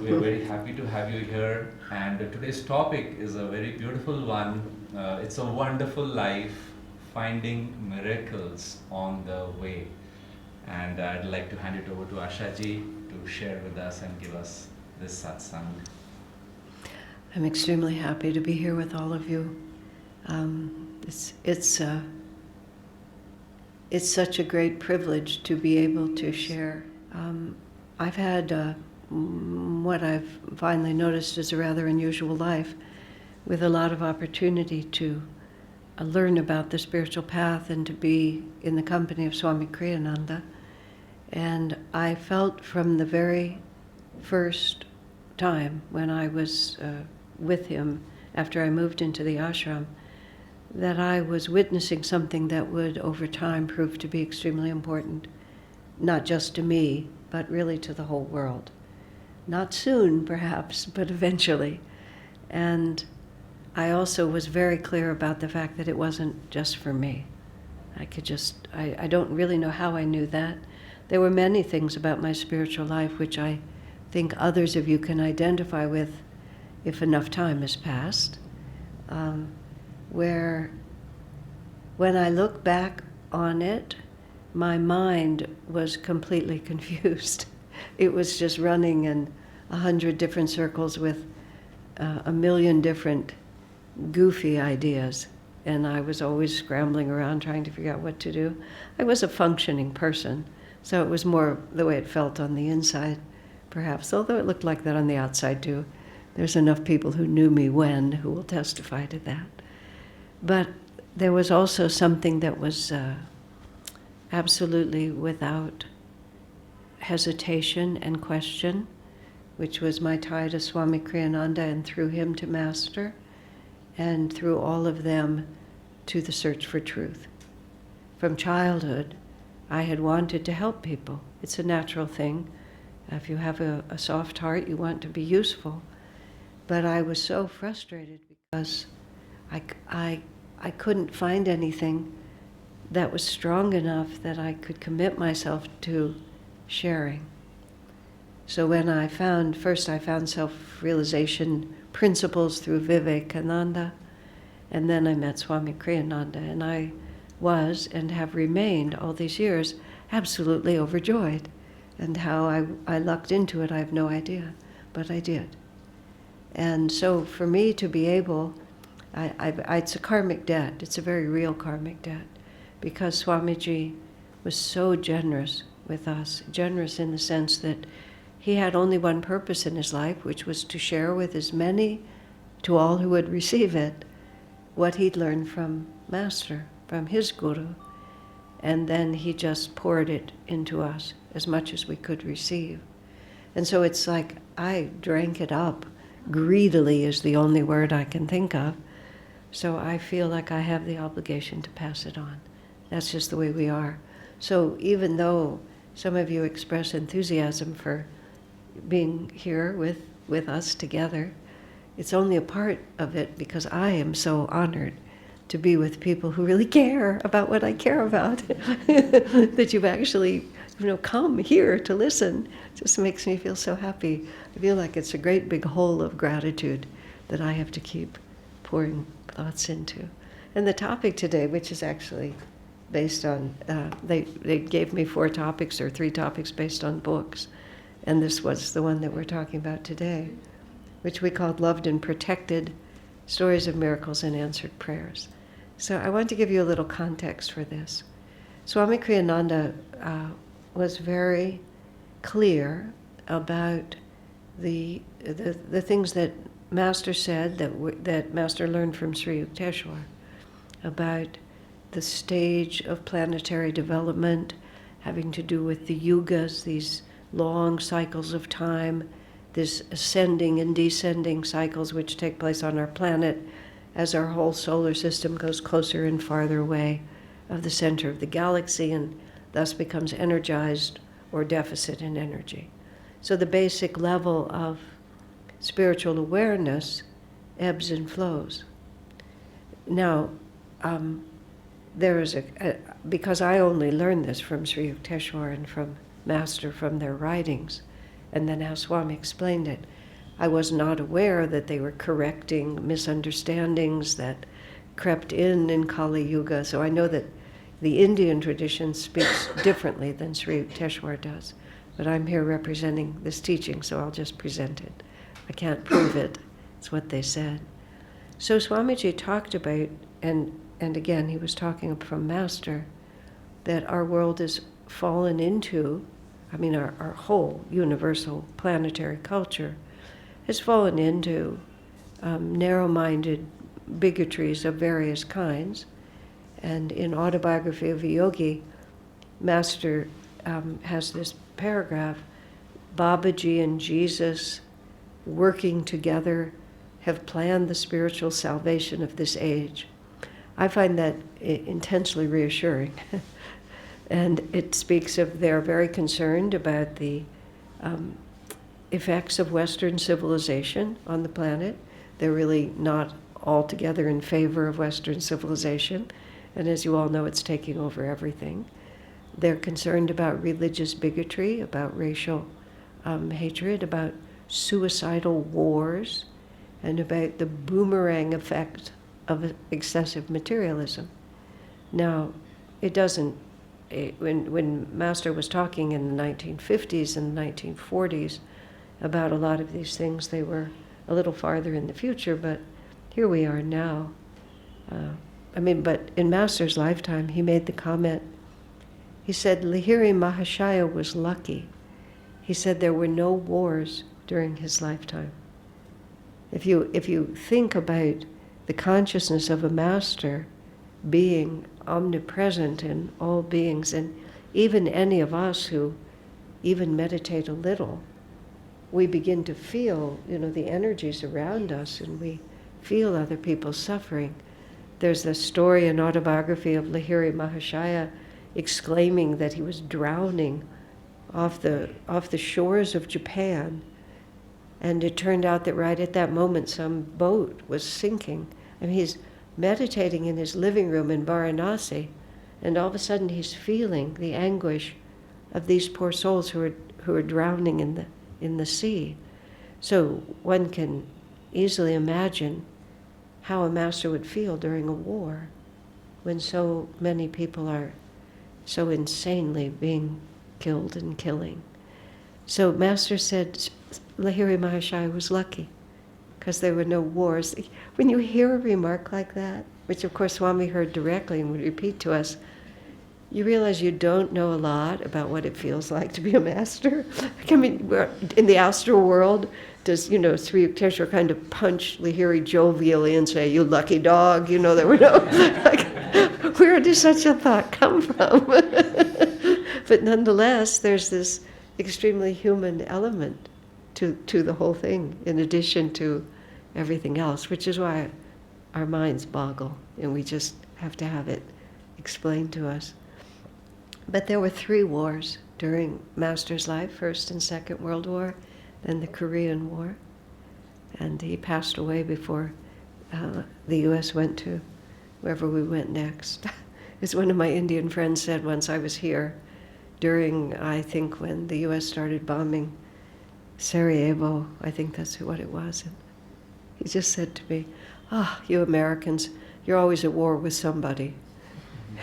We are very happy to have you here. And today's topic is a very beautiful one. It's a wonderful life, finding miracles on the way. And I'd like to hand it over to Asha ji to share with us and give us this satsang. I'm extremely happy to be here with all of you. It's such a great privilege to be able to share. I've had what I've finally noticed is a rather unusual life, with a lot of opportunity to learn about the spiritual path and to be in the company of Swami Kriyananda. And I felt from the very first time when I was with him after I moved into the ashram that I was witnessing something that would over time prove to be extremely important, not just to me, but really to the whole world. Not soon, perhaps, but eventually. And I also was very clear about the fact that it wasn't just for me. I don't really know how I knew that. There were many things about my spiritual life which I think others of you can identify with if enough time has passed, where when I look back on it, my mind was completely confused. It was just running in 100 different circles with a million different goofy ideas, and I was always scrambling around trying to figure out what to do. I was a functioning person, so it was more the way it felt on the inside, perhaps, although it looked like that on the outside too. There's enough people who knew me when who will testify to that. But there was also something that was absolutely without hesitation and question, which was my tie to Swami Kriyananda, and through him to Master, and through all of them to the search for truth. From childhood, I had wanted to help people. It's a natural thing. If you have a soft heart, you want to be useful. But I was so frustrated because I couldn't find anything that was strong enough that I could commit myself to sharing. So when I found self-realization principles through Vivekananda, and then I met Swami Kriyananda, and I was and have remained all these years absolutely overjoyed. And how I lucked into it, I have no idea, but I did. And so for me to be able, it's a karmic debt, it's a very real karmic debt, because Swamiji was so generous with us, generous in the sense that he had only one purpose in his life, which was to share with as many, to all who would receive it, what he'd learned from Master, from his Guru. And then he just poured it into us as much as we could receive. And so it's like I drank it up. Greedily is the only word I can think of. So I feel like I have the obligation to pass it on. That's just the way we are. So even though some of you express enthusiasm for being here with us together, it's only a part of it because I am so honored to be with people who really care about what I care about. That you've actually, come here to listen. It just makes me feel so happy. I feel like it's a great big hole of gratitude that I have to keep pouring thoughts into. And the topic today, which is actually based on, they gave me 4 topics or 3 topics based on books. And this was the one that we're talking about today, which we called Loved and Protected, Stories of Miracles and Answered Prayers. So I want to give you a little context for this. Swami Kriyananda was very clear about the things that Master said, that Master learned from Sri Yukteswar, about the stage of planetary development having to do with the yugas, these long cycles of time, this ascending and descending cycles which take place on our planet as our whole solar system goes closer and farther away of the center of the galaxy and thus becomes energized or deficit in energy. So the basic level of spiritual awareness ebbs and flows. Now, there is because I only learned this from Sri Yukteswar and from Master, from their writings, and then how Swami explained it. I was not aware that they were correcting misunderstandings that crept in Kali Yuga, so I know that the Indian tradition speaks differently than Sri Yukteswar does. But I'm here representing this teaching, so I'll just present it. I can't prove it. It's what they said. So Swamiji talked about, and again, he was talking from Master, that our world has fallen into, our whole universal planetary culture has fallen into narrow-minded bigotries of various kinds. And in Autobiography of a Yogi, Master has this paragraph, Babaji and Jesus working together have planned the spiritual salvation of this age. I find that intensely reassuring. And it speaks of they're very concerned about the effects of Western civilization on the planet. They're really not altogether in favor of Western civilization. And as you all know, it's taking over everything. They're concerned about religious bigotry, about racial hatred, about suicidal wars, and about the boomerang effect of excessive materialism. Now, when Master was talking in the 1950s and 1940s about a lot of these things, they were a little farther in the future, but here we are now. But in Master's lifetime, he made the comment, he said Lahiri Mahashaya was lucky. He said there were no wars during his lifetime. If you think about the consciousness of a master being omnipresent in all beings, and even any of us who even meditate a little, we begin to feel, the energies around us, and we feel other people's suffering. There's the story in Autobiography of Lahiri Mahashaya exclaiming that he was drowning off the shores of Japan, and it turned out that right at that moment some boat was sinking. He's meditating in his living room in Varanasi, and all of a sudden he's feeling the anguish of these poor souls who are drowning in the sea. So one can easily imagine how a master would feel during a war when so many people are so insanely being killed and killing. So Master said Lahiri Mahashaya was lucky because there were no wars. When you hear a remark like that, which of course Swami heard directly and would repeat to us, you realize you don't know a lot about what it feels like to be a master. In the astral world, does, Sri Yukteswar kind of punch Lahiri jovially and say, "You lucky dog," there were no, where did such a thought come from? But nonetheless, there's this extremely human element to the whole thing, in addition to everything else, which is why our minds boggle, and we just have to have it explained to us. But there were 3 wars during Master's life, First and Second World War, then the Korean War, and he passed away before the U.S. went to wherever we went next. As one of my Indian friends said once, I was here during, I think, when the U.S. started bombing Sarajevo, I think that's what it was. And he just said to me, you Americans, you're always at war with somebody.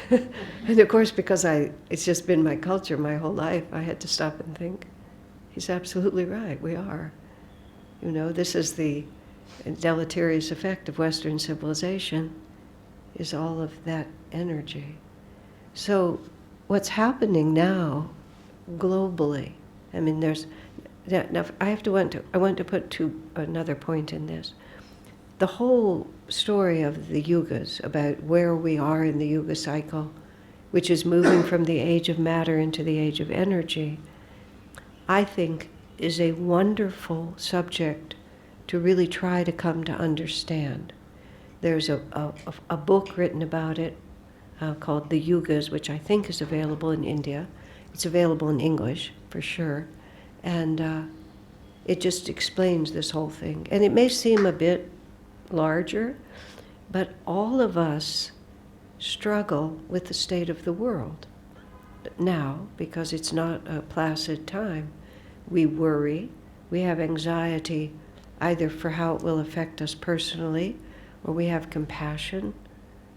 And of course, because it's just been my culture my whole life, I had to stop and think, he's absolutely right, we are. This is the deleterious effect of Western civilization, is all of that energy. So what's happening now globally, now I want to put another point in this. The whole story of the yugas, about where we are in the yuga cycle, which is moving from the age of matter into the age of energy, I think is a wonderful subject to really try to come to understand. There's a book written about it called The Yugas, which I think is available in India. It's available in English, for sure. And it just explains this whole thing. And it may seem a bit larger, but all of us struggle with the state of the world now, because it's not a placid time. we worry, we have anxiety either for how it will affect us personally, or we have compassion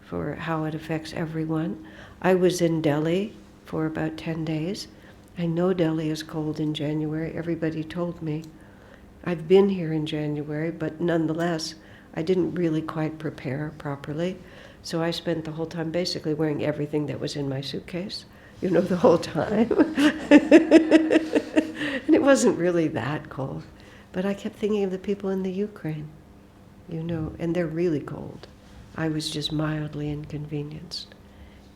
for how it affects everyone. I was in Delhi for about 10 days. I know Delhi is cold in January. Everybody told me. I've been here in January, but nonetheless, I didn't really quite prepare properly. So I spent the whole time basically wearing everything that was in my suitcase, the whole time. And it wasn't really that cold. But I kept thinking of the people in the Ukraine, and they're really cold. I was just mildly inconvenienced.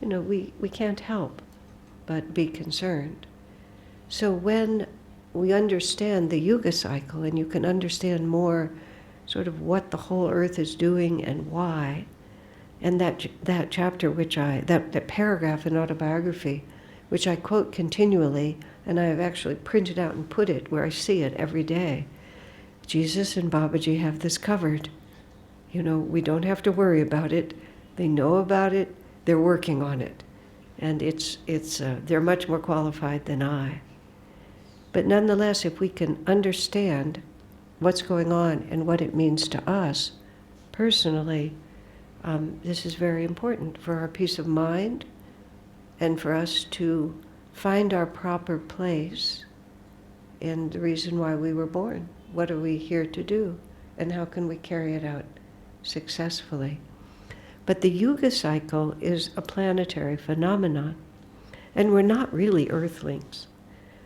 We can't help but be concerned. So when we understand the Yuga cycle, and you can understand more sort of what the whole earth is doing and why, and that chapter that paragraph in autobiography, which I quote continually, and I have actually printed out and put it where I see it every day. Jesus and Babaji have this covered. We don't have to worry about it. They know about it. They're working on it. And they're much more qualified than I. But nonetheless, if we can understand what's going on and what it means to us personally, this is very important for our peace of mind and for us to find our proper place in the reason why we were born. What are we here to do? And how can we carry it out successfully? But the Yuga cycle is a planetary phenomenon, and we're not really earthlings.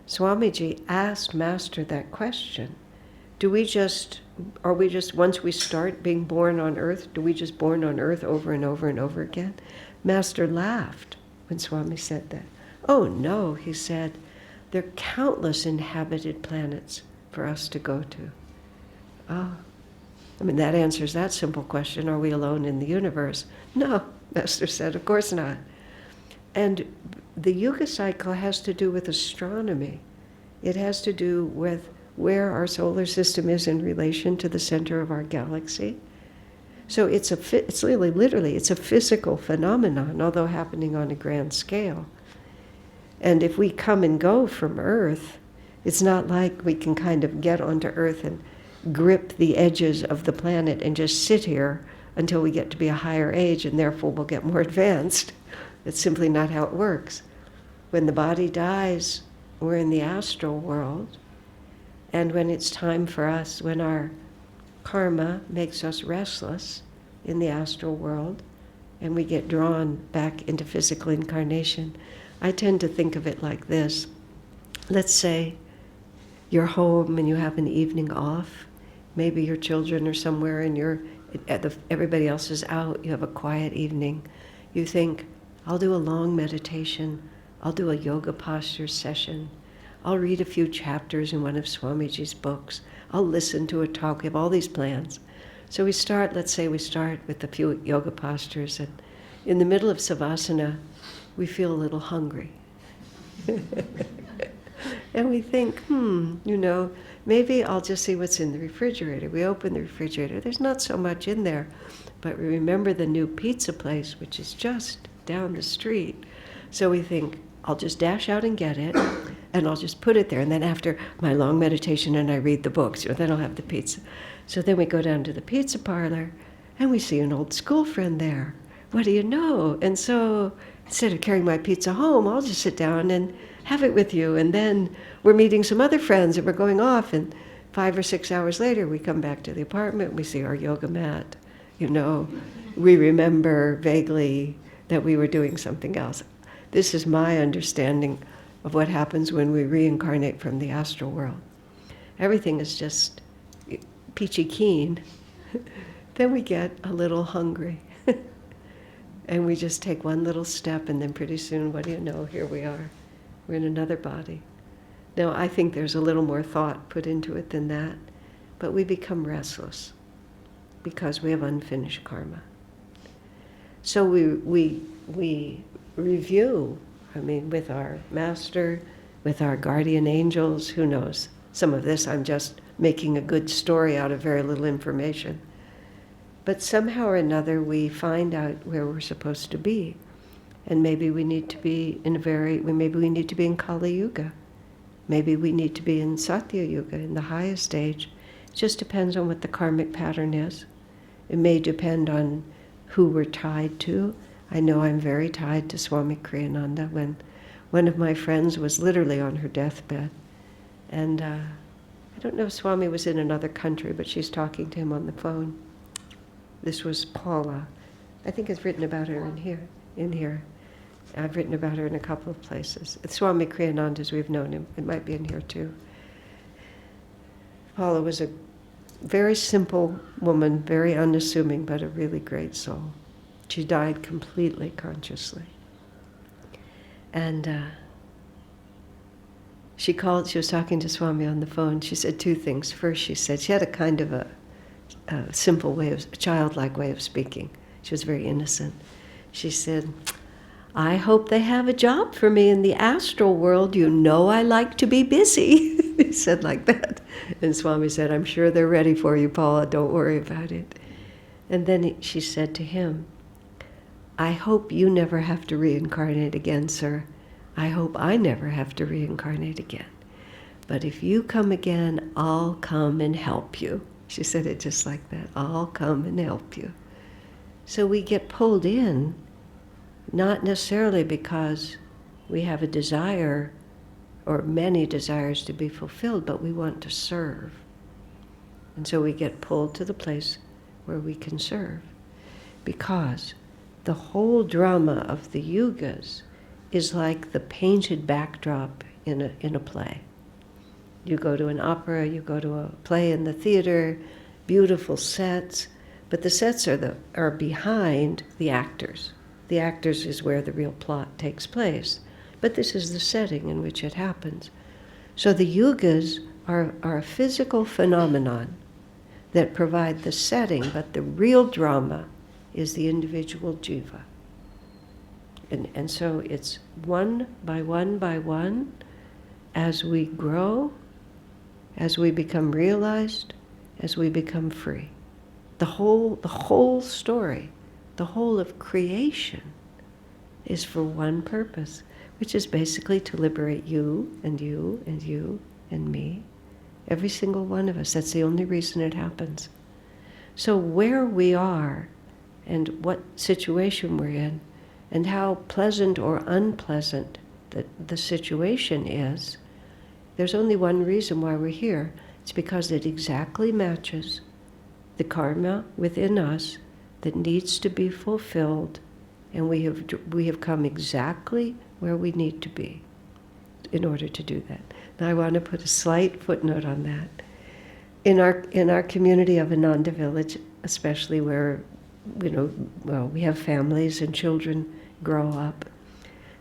Swamiji asked Master that question. Are we just, once we start being born on earth, do we just born on earth over and over and over again? Master laughed when Swami said that. Oh no, he said, there are countless inhabited planets for us to go to. Oh, that answers that simple question. Are we alone in the universe? No, Master said, of course not. And the Yuga cycle has to do with astronomy. It has to do with where our solar system is in relation to the center of our galaxy. So it's literally a physical phenomenon, although happening on a grand scale. And if we come and go from Earth, it's not like we can kind of get onto Earth and grip the edges of the planet and just sit here until we get to be a higher age and therefore we'll get more advanced. It's simply not how it works. When the body dies, we're in the astral world. And when it's time for us, when our karma makes us restless in the astral world and we get drawn back into physical incarnation, I tend to think of it like this. Let's say you're home and you have an evening off. Maybe your children are somewhere and everybody else is out. You have a quiet evening. You think, I'll do a long meditation. I'll do a yoga posture session. I'll read a few chapters in one of Swamiji's books. I'll listen to a talk. We have all these plans. So let's say we start with a few yoga postures, and in the middle of Savasana, we feel a little hungry. And we think, maybe I'll just see what's in the refrigerator. We open the refrigerator. There's not so much in there. But we remember the new pizza place, which is just down the street. So we think, I'll just dash out and get it, and I'll just put it there. And then after my long meditation and I read the books, then I'll have the pizza. So then we go down to the pizza parlor, and we see an old school friend there. What do you know? And so instead of carrying my pizza home, I'll just sit down and have it with you. And then we're meeting some other friends and we're going off. And 5 or 6 hours later, we come back to the apartment. We see our yoga mat. We remember vaguely that we were doing something else. This is my understanding of what happens when we reincarnate from the astral world. Everything is just peachy keen. Then we get a little hungry. And we just take one little step, and then pretty soon, what do you know, here we are. We're in another body. Now, I think there's a little more thought put into it than that, but we become restless because we have unfinished karma. So we review, with our master, with our guardian angels, who knows? Some of this I'm just making a good story out of very little information. But somehow or another we find out where we're supposed to be. And maybe we need to be in Kali Yuga. Maybe we need to be in Satya Yuga, in the highest stage. It just depends on what the karmic pattern is. It may depend on who we're tied to. I know I'm very tied to Swami Kriyananda. When one of my friends was literally on her deathbed, and I don't know if Swami was in another country, but she's talking to him on the phone. This was Paula. I think it's written about her in here. I've written about her in a couple of places. It's Swami Kriyananda, as we've known him. It might be in here too. Paula was a very simple woman, very unassuming, but a really great soul. She died completely consciously. And she was talking to Swami on the phone. She said two things. First, she said, she had a kind of a simple way a childlike way of speaking. She was very innocent. She said, I hope they have a job for me in the astral world. You know I like to be busy. He said like that. And Swami said, I'm sure they're ready for you, Paula. Don't worry about it. And then she said to him, I hope you never have to reincarnate again, sir. I hope I never have to reincarnate again. But if you come again, I'll come and help you. She said it just like that. I'll come and help you. So we get pulled in, not necessarily because we have a desire or many desires to be fulfilled, but we want to serve. And so we get pulled to the place where we can serve. Because the whole drama of the yugas is like the painted backdrop in a play. You go to an opera, you go to a play in the theater, beautiful sets, but the sets are behind the actors. The actors is where the real plot takes place. But this is the setting in which it happens. So the yugas are a physical phenomenon that provide the setting, but the real drama is the individual jiva. And so it's one by one by one, as we grow, as we become realized, as we become free. The whole story, the whole of creation is for one purpose, which is basically to liberate you and you and you and me, every single one of us. That's the only reason it happens. So where we are and what situation we're in and how pleasant or unpleasant the situation is, there's only one reason why we're here. It's because it exactly matches the karma within us that needs to be fulfilled, and we have come exactly where we need to be in order to do that. Now I want to put a slight footnote on that. In our community of Ananda village, especially where we have families and children grow up,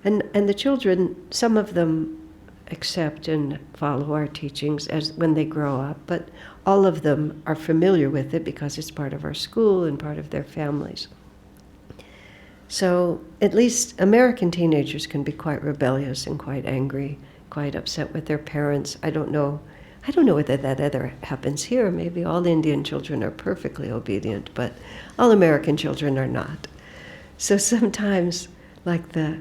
and the children, some of them accept and follow our teachings as when they grow up, but all of them are familiar with it because it's part of our school and part of their families. So at least American teenagers can be quite rebellious and quite angry, quite upset with their parents. I don't know whether that ever happens here. Maybe all Indian children are perfectly obedient, but all American children are not. So sometimes, like the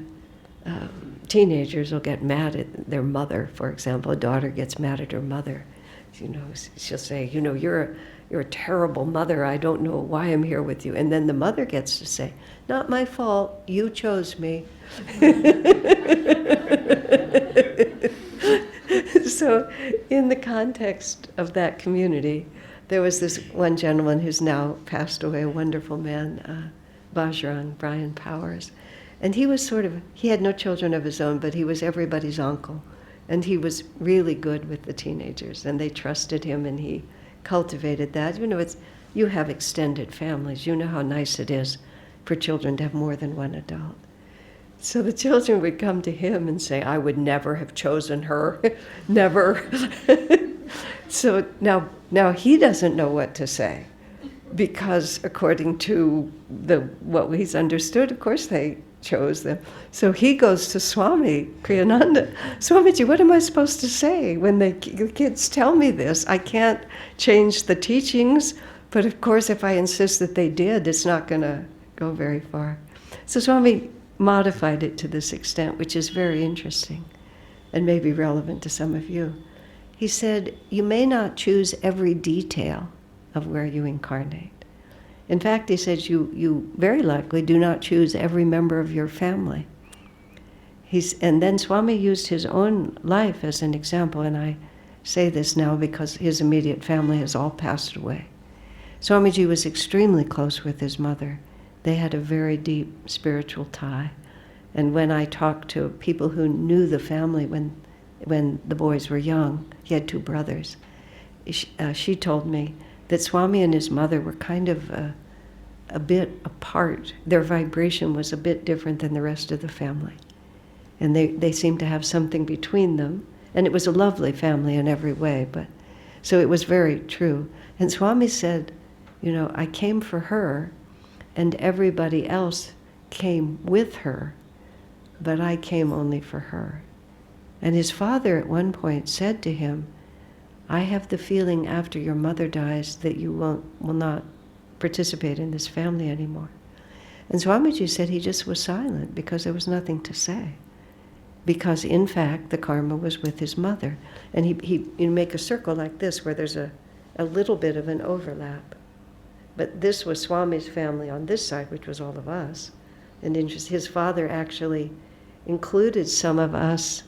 teenagers will get mad at their mother, for example. A daughter gets mad at her mother. She'll say, you're a terrible mother. I don't know why I'm here with you. And then the mother gets to say, not my fault. You chose me. So in the context of that community, there was this one gentleman who's now passed away, a wonderful man, Bajrang, Brian Powers. And he had no children of his own, but he was everybody's uncle. And he was really good with the teenagers, and they trusted him, and he cultivated that. You have extended families. You know how nice it is for children to have more than one adult. So the children would come to him and say, I would never have chosen her, never. So now he doesn't know what to say, because according to what he's understood, of course they chose them. So he goes to Swami Kriyananda. Swamiji, what am I supposed to say when the kids tell me this? I can't change the teachings, but of course if I insist that they did, it's not going to go very far. So Swami modified it to this extent, which is very interesting. and may be relevant to some of you. He said, you may not choose every detail of where you incarnate. In fact, he says, you very likely do not choose every member of your family. And then Swami used his own life as an example, and I say this now because his immediate family has all passed away. Swamiji was extremely close with his mother. They had a very deep spiritual tie. And when I talked to people who knew the family when the boys were young, he had 2 brothers, she told me that Swami and his mother were kind of a bit apart. Their vibration was a bit different than the rest of the family. And they seemed to have something between them. And it was a lovely family in every way, but so it was very true. And Swami said, I came for her, and everybody else came with her, but I came only for her. And his father at one point said to him, I have the feeling after your mother dies that you will not participate in this family anymore. And Swamiji said he just was silent because there was nothing to say. Because in fact, the karma was with his mother. And he make a circle like this where there's a little bit of an overlap. But this was Swami's family on this side, which was all of us. And his father actually included some of us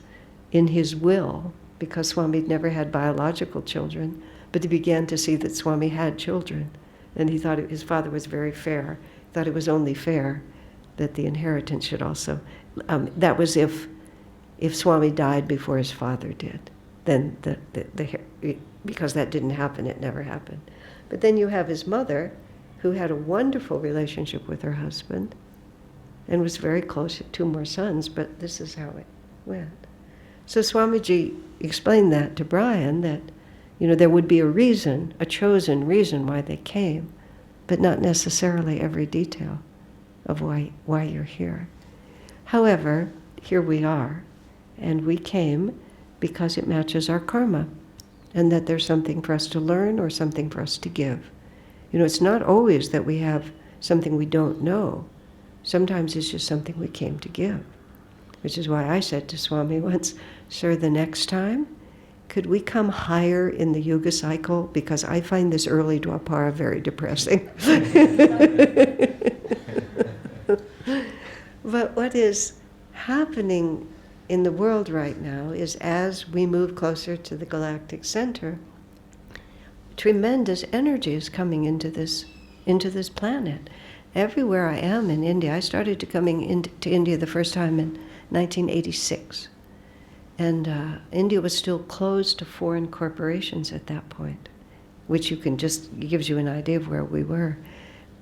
in his will, because Swami had never had biological children, but he began to see that Swami had children. And he thought his father was very fair. He thought it was only fair that the inheritance should also... that was if Swami died before his father did. Then because that didn't happen, it never happened. But then you have his mother, who had a wonderful relationship with her husband, and was very close to 2 more sons, but this is how it went. So Swamiji explained that to Brian, that there would be a reason, a chosen reason why they came, but not necessarily every detail of why you're here. However, here we are, and we came because it matches our karma, and that there's something for us to learn or something for us to give. It's not always that we have something we don't know. Sometimes it's just something we came to give, which is why I said to Swami once, sir, the next time, could we come higher in the yuga cycle? Because I find this early Dwapara very depressing. But what is happening in the world right now is, as we move closer to the galactic center, tremendous energy is coming into this planet. Everywhere I am in India, I started to India the first time in 1986. And India was still closed to foreign corporations at that point, which gives you an idea of where we were.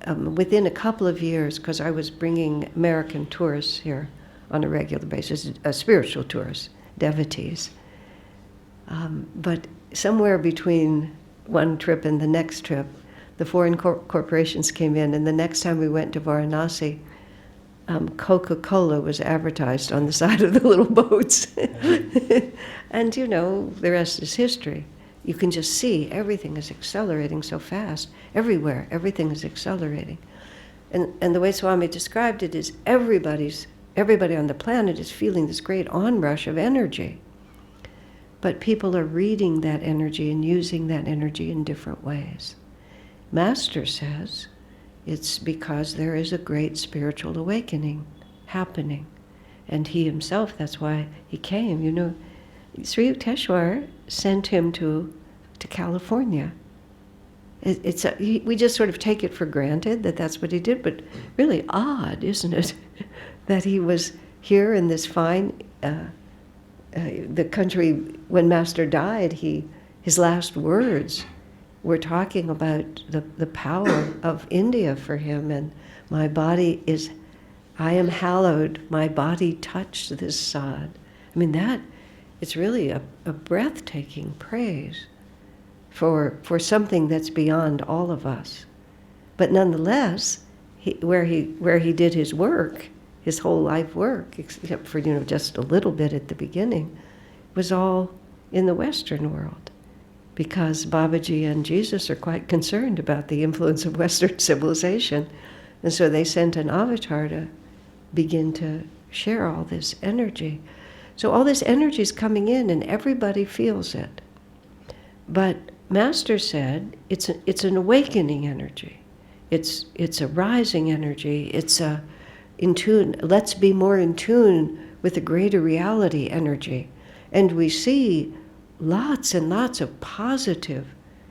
Within a couple of years, because I was bringing American tourists here on a regular basis, spiritual tourists, devotees. But somewhere between one trip and the next trip, the foreign corporations came in, and the next time we went to Varanasi, Coca-Cola was advertised on the side of the little boats. And the rest is history. You can just see everything is accelerating so fast. Everywhere, everything is accelerating. And the way Swami described it is everybody on the planet is feeling this great onrush of energy. But people are reading that energy and using that energy in different ways. Master says it's because there is a great spiritual awakening happening. And he himself, that's why he came. Sri Yukteswar sent him to California. We just sort of take it for granted that that's what he did, but really odd, isn't it? That he was here in this fine, the country, when Master died, his last words were talking about the power of India for him, and I am hallowed, my body touched this sod. I mean, it's really a breathtaking praise for something that's beyond all of us. But nonetheless, where he did his work, his whole life work, except for just a little bit at the beginning, was all in the Western world, because Babaji and Jesus are quite concerned about the influence of Western civilization, and so they sent an avatar to begin to share all this energy. So all this energy is coming in and everybody feels it. But Master said it's an awakening energy. It's a rising energy. It's a in tune. Let's be more in tune with the greater reality energy. And we see lots and lots of positive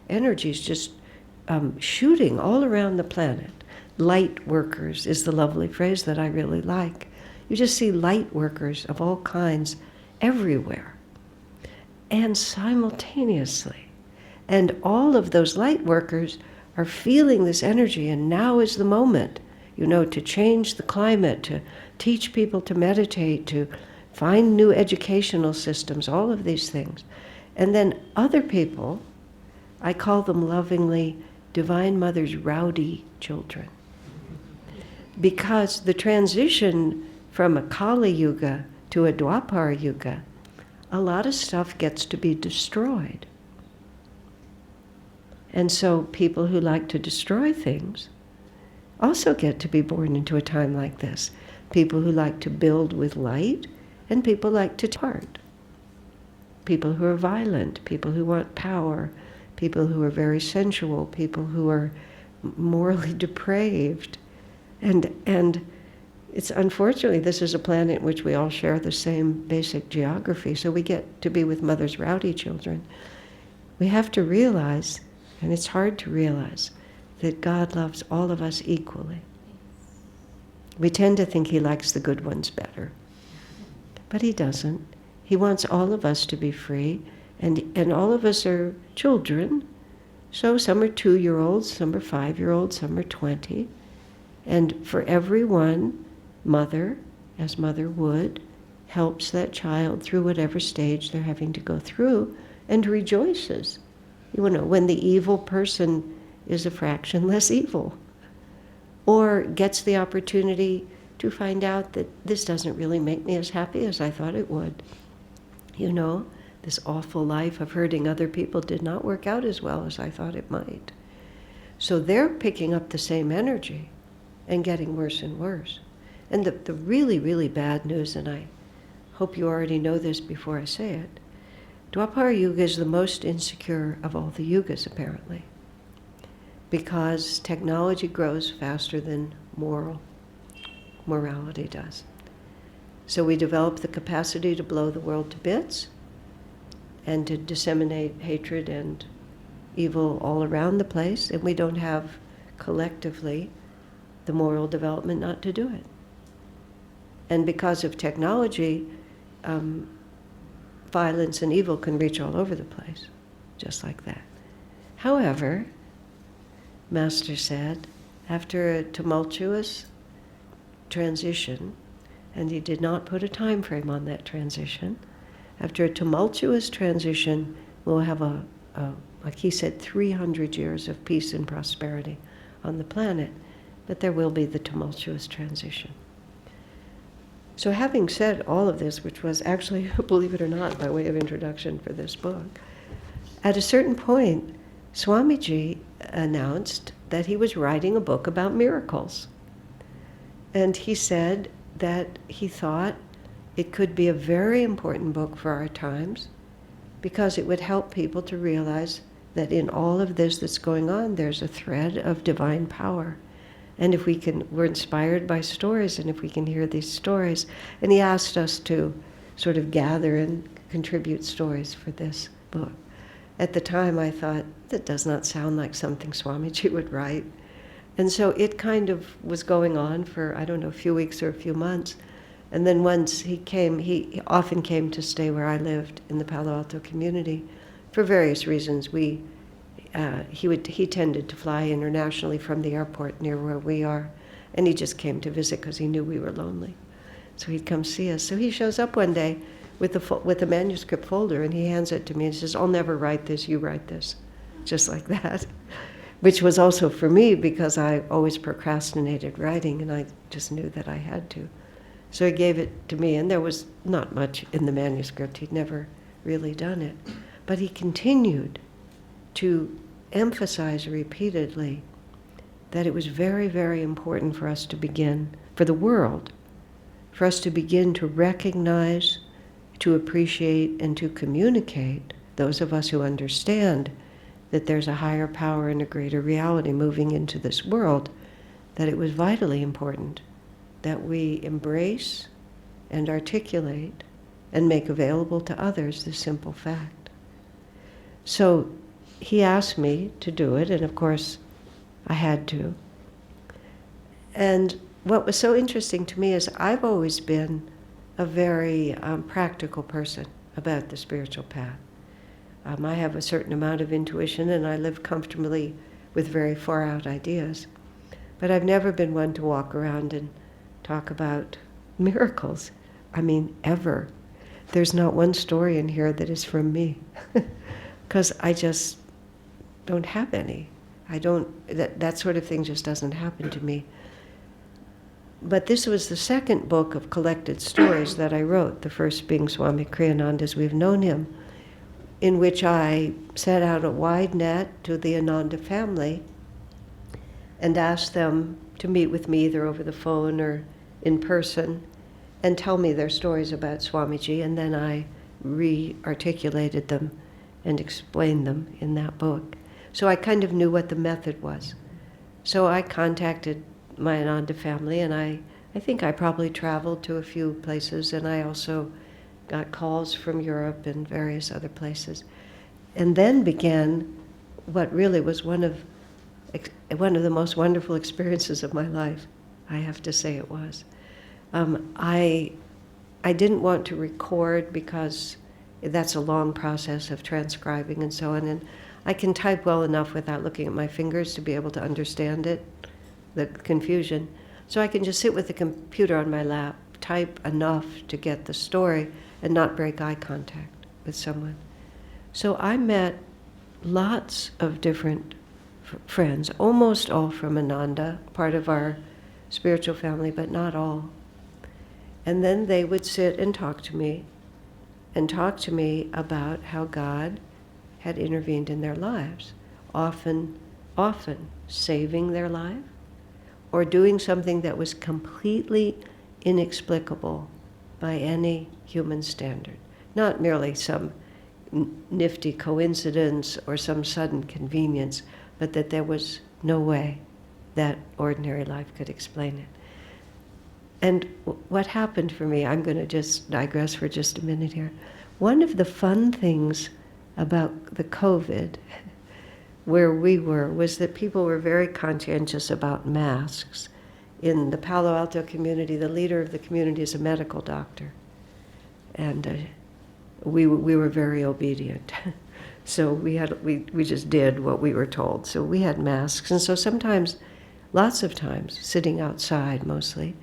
energies just shooting all around the planet. Light workers is the lovely phrase that I really like. You just see light workers of all kinds everywhere. And simultaneously. And all of those light workers are feeling this energy, and now is the moment, to change the climate, to teach people to meditate, to find new educational systems, all of these things. And then other people, I call them lovingly Divine Mother's rowdy children. Because the transition from a Kali Yuga to a Dwapara Yuga, a lot of stuff gets to be destroyed. And so people who like to destroy things also get to be born into a time like this. People who like to build with light, and people like to part. People who are violent, people who want power, people who are very sensual, people who are morally depraved. And it's unfortunately, this is a planet in which we all share the same basic geography, so we get to be with Mother's rowdy children. We have to realize, and it's hard to realize, that God loves all of us equally. We tend to think He likes the good ones better, but He doesn't. He wants all of us to be free, and all of us are children. So some are 2-year-olds, some are 5-year-olds, some are 20. And for every one, Mother, as Mother would, helps that child through whatever stage they're having to go through and rejoices. When the evil person is a fraction less evil, or gets the opportunity to find out that this doesn't really make me as happy as I thought it would. This awful life of hurting other people did not work out as well as I thought it might. So they're picking up the same energy and getting worse and worse. And the really, really bad news, and I hope you already know this before I say it, Dwapara Yuga is the most insecure of all the yugas, apparently, because technology grows faster than morality does. So we develop the capacity to blow the world to bits and to disseminate hatred and evil all around the place, and we don't have collectively the moral development not to do it. And because of technology, violence and evil can reach all over the place, just like that. However, Master said, after a tumultuous transition, and he did not put a time frame on that transition, after a tumultuous transition, we'll have like he said, 300 years of peace and prosperity on the planet, but there will be the tumultuous transition. So having said all of this, which was actually, believe it or not, by way of introduction for this book, at a certain point, Swamiji announced that he was writing a book about miracles. And he said that he thought it could be a very important book for our times because it would help people to realize that in all of this that's going on, there's a thread of divine power. And if we're inspired by stories, and if we can hear these stories, and he asked us to sort of gather and contribute stories for this book. At the time I thought, that does not sound like something Swamiji would write. And so it kind of was going on for, I don't know, a few weeks or a few months. And then once he often came to stay where I lived in the Palo Alto community for various reasons. He tended to fly internationally from the airport near where we are, and he just came to visit because he knew we were lonely. So he'd come see us. So he shows up one day with a manuscript folder, and he hands it to me and says, "I'll never write this, you write this." Just like that. Which was also for me because I always procrastinated writing, and I just knew that I had to. So he gave it to me, and there was not much in the manuscript. He'd never really done it. But he continued to emphasize repeatedly that it was very, very important for us to begin, for the world, for us to begin to recognize, to appreciate and to communicate, those of us who understand that there's a higher power and a greater reality moving into this world, that it was vitally important that we embrace and articulate and make available to others this simple fact. So he asked me to do it, and of course I had to. And what was so interesting to me is I've always been a very practical person about the spiritual path. I have a certain amount of intuition, and I live comfortably with very far out ideas. But I've never been one to walk around and talk about miracles. I mean, ever. There's not one story in here that is from me, because I just don't have any. That sort of thing just doesn't happen to me. But this was the second book of collected stories that I wrote, the first being Swami Kriyananda as we've known him, in which I set out a wide net to the Ananda family and asked them to meet with me either over the phone or in person and tell me their stories about Swamiji, and then I re-articulated them and explained them in that book. So I kind of knew what the method was. So I contacted my Ananda family, and I think I probably traveled to a few places, and I also got calls from Europe and various other places. And then began what really was one of the most wonderful experiences of my life. I have to say it was. I didn't want to record because that's a long process of transcribing and so on, and I can type well enough without looking at my fingers to be able to understand it, the confusion. So I can just sit with the computer on my lap, type enough to get the story, and not break eye contact with someone. So I met lots of different friends, almost all from Ananda, part of our spiritual family, but not all. And then they would sit and talk to me about how God had intervened in their lives, often saving their life, or doing something that was completely inexplicable by any human standard. Not merely some nifty coincidence or some sudden convenience, but that there was no way that ordinary life could explain it. And what happened for me, I'm going to just digress for just a minute here. One of the fun things about the COVID where we were was that people were very conscientious about masks. In the Palo Alto community, the leader of the community is a medical doctor. And we were very obedient. So we just did what we were told. So we had masks. And so sometimes, lots of times, sitting outside mostly,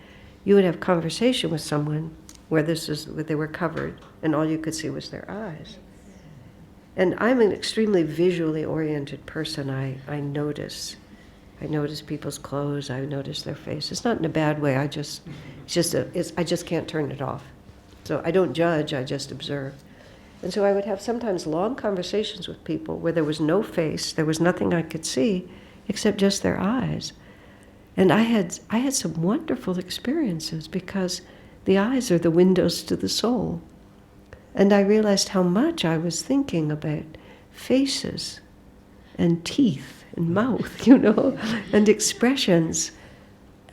you would have conversation with someone where they were covered and all you could see was their eyes. And I'm an extremely visually oriented person. I notice people's clothes. I notice their faces. Not in a bad way. I just can't turn it off. So I don't judge. I just observe. And so I would have sometimes long conversations with people where there was no face, there was nothing I could see except just their eyes. And I had some wonderful experiences because the eyes are the windows to the soul. And I realized how much I was thinking about faces and teeth and mouth, and expressions,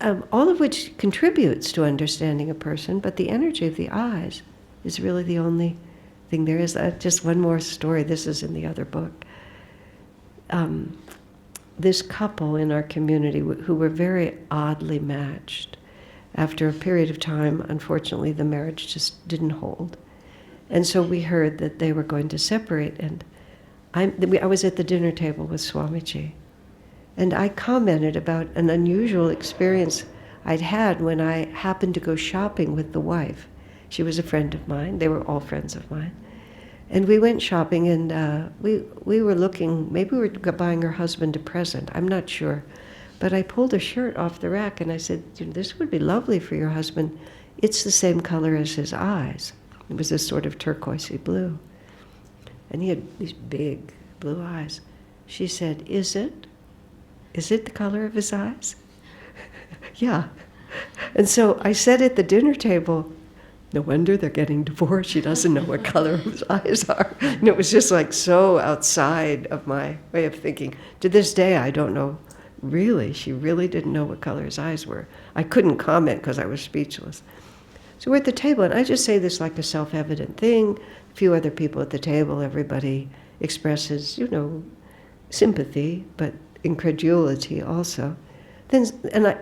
all of which contributes to understanding a person, but the energy of the eyes is really the only thing there is. Just one more story, this is in the other book. This couple in our community who were very oddly matched, after a period of time, unfortunately, the marriage just didn't hold. And so we heard that they were going to separate, and I was at the dinner table with Swamiji, and I commented about an unusual experience I'd had when I happened to go shopping with the wife. She was a friend of mine. They were all friends of mine. And we went shopping, and we were looking, maybe we were buying her husband a present, I'm not sure. But I pulled a shirt off the rack, and I said, this would be lovely for your husband. It's the same color as his eyes. It was this sort of turquoisey blue. And he had these big blue eyes. She said, Is it? Is it the color of his eyes? Yeah. And so I said at the dinner table, no wonder they're getting divorced. She doesn't know what color his eyes are. And it was just like so outside of my way of thinking. To this day, I don't know. Really, she really didn't know what color his eyes were. I couldn't comment because I was speechless. So we're at the table, and I just say this like a self-evident thing. A few other people at the table, everybody expresses, sympathy, but incredulity also. Then,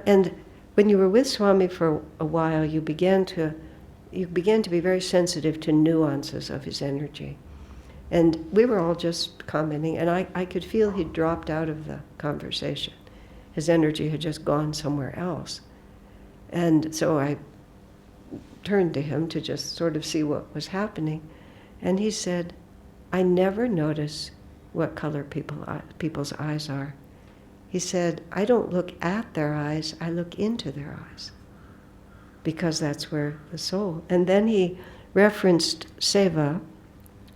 and when you were with Swami for a while, you began to be very sensitive to nuances of his energy. And we were all just commenting, and I could feel he'd dropped out of the conversation. His energy had just gone somewhere else. And so I turned to him to just sort of see what was happening. And he said, I never notice what color people's eyes are. He said, I don't look at their eyes, I look into their eyes. Because that's where the soul. And then he referenced Seva,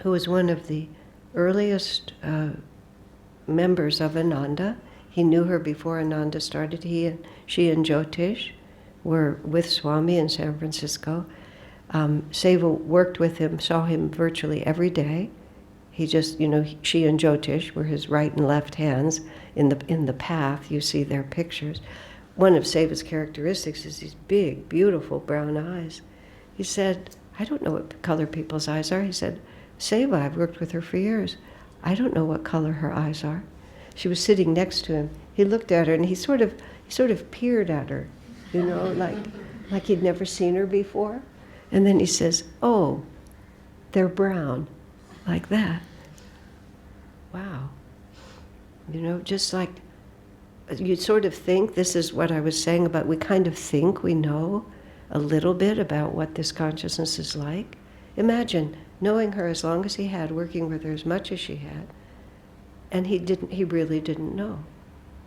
who was one of the earliest members of Ananda. He knew her before Ananda started. She and Jyotish were with Swami in San Francisco. Seva worked with him, saw him virtually every day. He just, she and Jyotish were his right and left hands in the path. You see their pictures. One of Seva's characteristics is these big, beautiful brown eyes. He said, I don't know what color people's eyes are. He said, Seva, I've worked with her for years. I don't know what color her eyes are. She was sitting next to him. He looked at her and he sort of peered at her, like he'd never seen her before. And then he says, oh, they're brown, like that. Wow. Just like you sort of think, this is what I was saying about, we kind of think we know a little bit about what this consciousness is like. Imagine knowing her as long as he had, working with her as much as she had, and he really didn't know,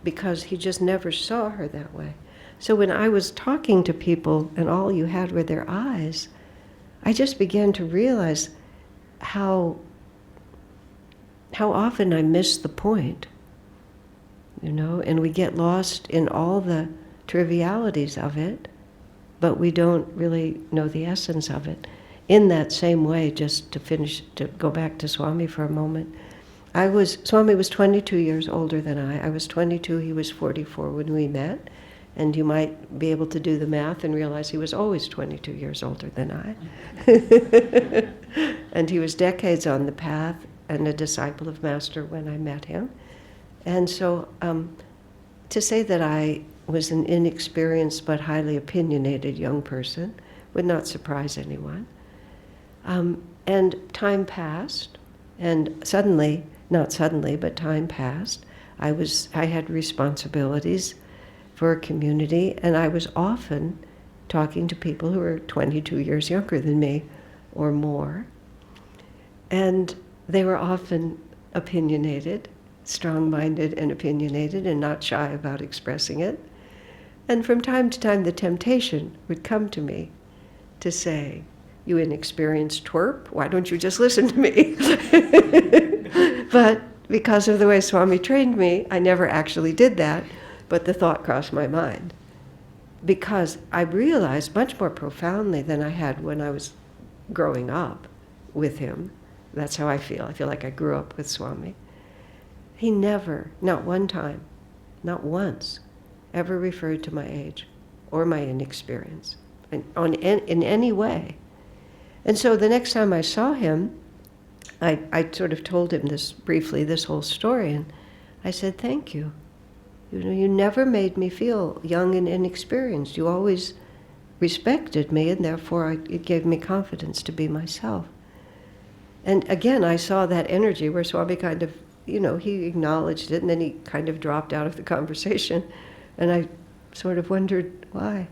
because he just never saw her that way. So when I was talking to people and all you had were their eyes, I just began to realize how often I missed the point, and we get lost in all the trivialities of it, but we don't really know the essence of it. In that same way, just to go back to Swami for a moment, Swami was 22 years older than I. I was 22, he was 44 when we met, and you might be able to do the math and realize he was always 22 years older than I. And he was decades on the path and a disciple of Master when I met him. And so to say that I was an inexperienced but highly opinionated young person would not surprise anyone. And time passed, and not suddenly, but time passed. I had responsibilities for a community, and I was often talking to people who were 22 years younger than me or more. And they were often opinionated, strong-minded and opinionated, and not shy about expressing it. And from time to time, the temptation would come to me to say, you inexperienced twerp, why don't you just listen to me? But because of the way Swami trained me, I never actually did that, but the thought crossed my mind. Because I realized much more profoundly than I had when I was growing up with him. That's how I feel. I feel like I grew up with Swami. He never, not one time, not once, ever referred to my age or my inexperience in any way. And so the next time I saw him, I sort of told him this whole story, and I said, thank you. You never made me feel young and inexperienced. You always respected me, and therefore it gave me confidence to be myself. And again, I saw that energy where Swami kind of, he acknowledged it, and then he kind of dropped out of the conversation. And I sort of wondered why.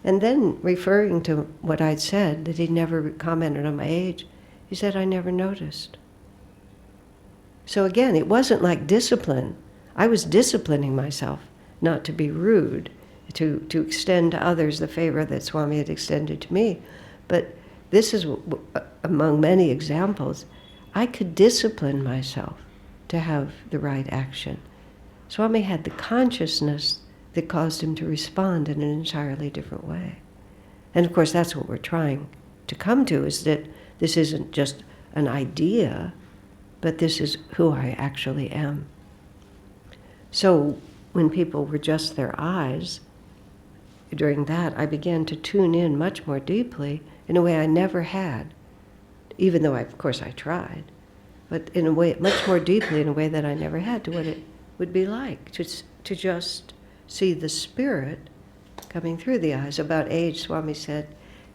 And then, referring to what I'd said, that he'd never commented on my age, he said, I never noticed. So again, it wasn't like discipline. I was disciplining myself not to be rude, to extend to others the favor that Swami had extended to me. But this is, among many examples, I could discipline myself to have the right action. Swami had the consciousness that caused him to respond in an entirely different way. And of course, that's what we're trying to come to is that this isn't just an idea, but this is who I actually am. So when people were just their eyes, during that I began to tune in much more deeply in a way I never had, even though of course I tried, but in a way, much more deeply in a way that I never had, to what it would be like to just see the spirit coming through the eyes. About age, Swami said,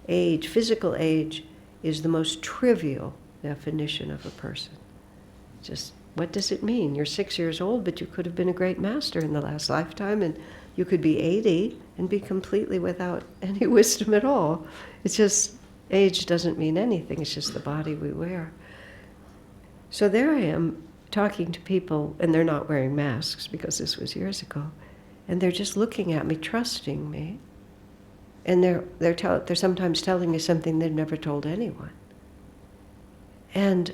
age, physical age, is the most trivial definition of a person. Just, what does it mean? You're 6 years old, but you could have been a great master in the last lifetime, and you could be 80 and be completely without any wisdom at all. It's just, age doesn't mean anything. It's just the body we wear. So there I am talking to people, and they're not wearing masks because this was years ago, and they're just looking at me, trusting me, and they're sometimes telling me something they've never told anyone. And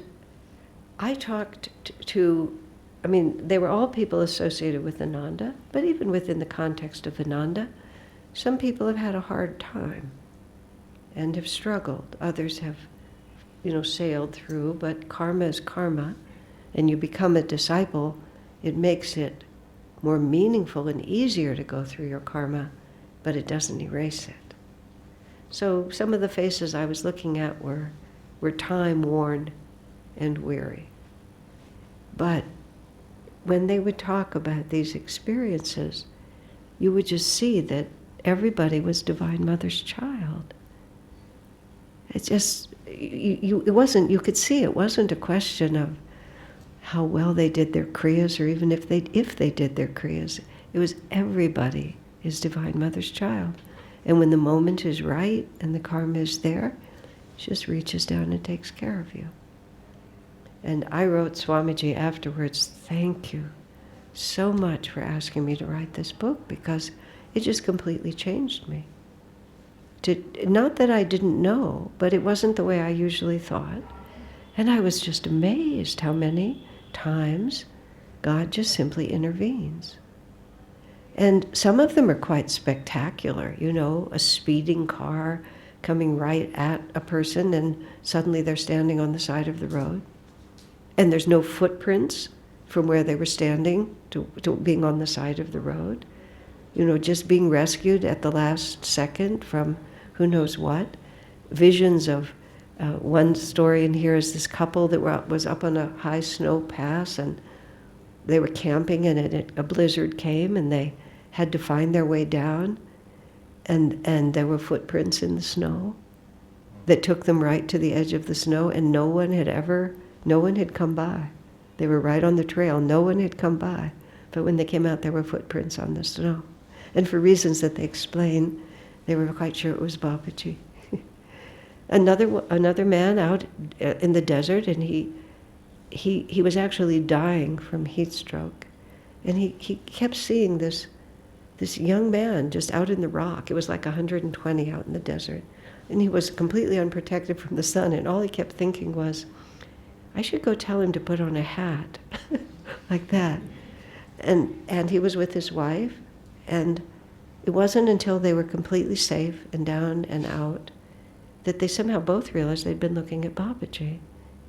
I talked to, they were all people associated with Ananda, but even within the context of Ananda, some people have had a hard time and have struggled. Others have, sailed through, but karma is karma, and you become a disciple, it makes it more meaningful and easier to go through your karma, but it doesn't erase it. So some of the faces I was looking at were time-worn and weary. But when they would talk about these experiences, you would just see that everybody was Divine Mother's child. It's just, you could see it wasn't a question of how well they did their kriyas, or even if they did their kriyas. It was everybody is Divine Mother's child. And when the moment is right and the karma is there, she just reaches down and takes care of you. And I wrote Swamiji afterwards, thank you so much for asking me to write this book, because it just completely changed me. Not that I didn't know, but it wasn't the way I usually thought. And I was just amazed how many times God just simply intervenes. And some of them are quite spectacular, a speeding car coming right at a person, and suddenly they're standing on the side of the road. And there's no footprints from where they were standing to being on the side of the road. Just being rescued at the last second from who knows what. Visions of, one story in here is this couple that was up on a high snow pass, and they were camping, and a blizzard came, and they had to find their way down, and there were footprints in the snow that took them right to the edge of the snow, and no one had come by. They were right on the trail. No one had come by. But when they came out, there were footprints on the snow. And for reasons that they explain, they were quite sure it was Babaji. Another man out in the desert, and he was actually dying from heat stroke. And he kept seeing this young man just out in the rock. It was like 120 out in the desert. And he was completely unprotected from the sun, and all he kept thinking was, I should go tell him to put on a hat, like that. And he was with his wife, and it wasn't until they were completely safe and down and out that they somehow both realized they'd been looking at Babaji.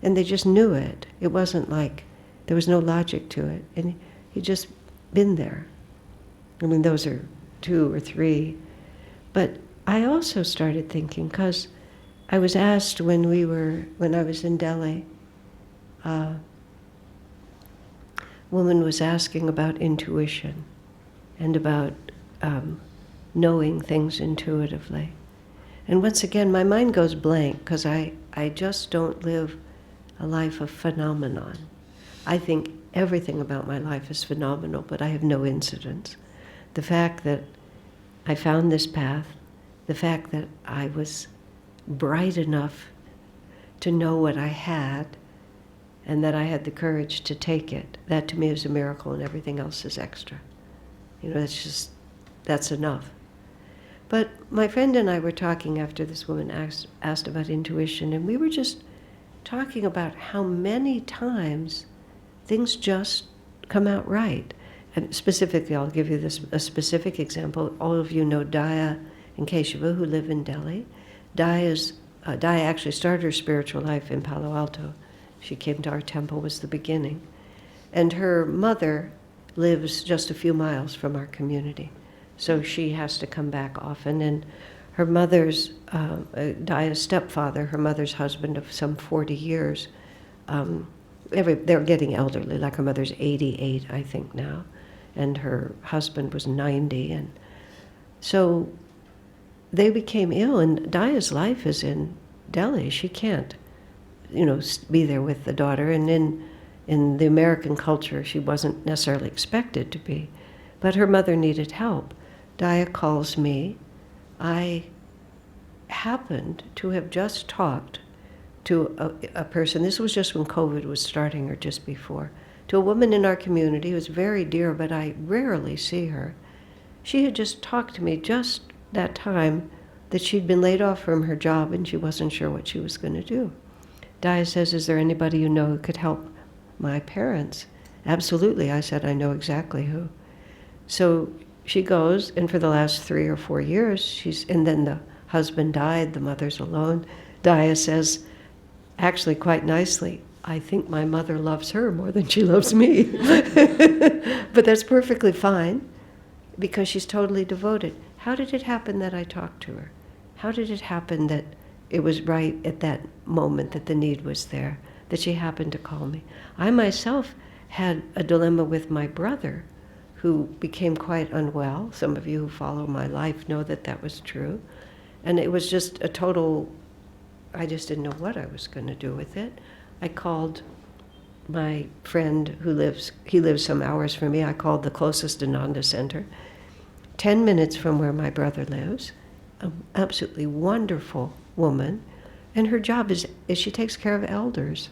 And they just knew it. It wasn't like, there was no logic to it. And he'd just been there. Those are 2 or 3. But I also started thinking, because I was asked when I was in Delhi, a woman was asking about intuition and about knowing things intuitively. And once again, my mind goes blank, because I just don't live a life of phenomenon. I think everything about my life is phenomenal, but I have no incidents. The fact that I found this path, the fact that I was bright enough to know what I had, and that I had the courage to take it, that to me is a miracle, and everything else is extra. That's enough. But my friend and I were talking after this woman asked about intuition, and we were just talking about how many times things just come out right. And specifically, I'll give you a specific example. All of you know Daya and Keshava, who live in Delhi. Daya's Daya actually started her spiritual life in Palo Alto. She came to our temple, was the beginning. And her mother lives just a few miles from our community. So she has to come back often. And her mother's, Daya's stepfather, her mother's husband of some 40 years, they're getting elderly, like her mother's 88, I think, now. And her husband was 90. And so they became ill, and Daya's life is in Delhi. She can't, be there with the daughter. And in the American culture, she wasn't necessarily expected to be. But her mother needed help. Daya calls me. I happened to have just talked to a person, this was just when COVID was starting or just before, to a woman in our community who was very dear, but I rarely see her. She had just talked to me just that time that she'd been laid off from her job and she wasn't sure what she was going to do. Daya says, "Is there anybody you know who could help my parents?" "Absolutely," I said, "I know exactly who." So she goes, and for the last 3 or 4 years, and then the husband died, the mother's alone. Daya says, actually quite nicely, "I think my mother loves her more than she loves me." But that's perfectly fine, because she's totally devoted. How did it happen that I talked to her? How did it happen that it was right at that moment that the need was there, that she happened to call me? I myself had a dilemma with my brother, who became quite unwell. Some of you who follow my life know that that was true. And it was just a total, I just didn't know what I was going to do with it. I called my friend he lives some hours from me. I called the closest Ananda center, 10 minutes from where my brother lives, an absolutely wonderful woman. And her job is she takes care of elders.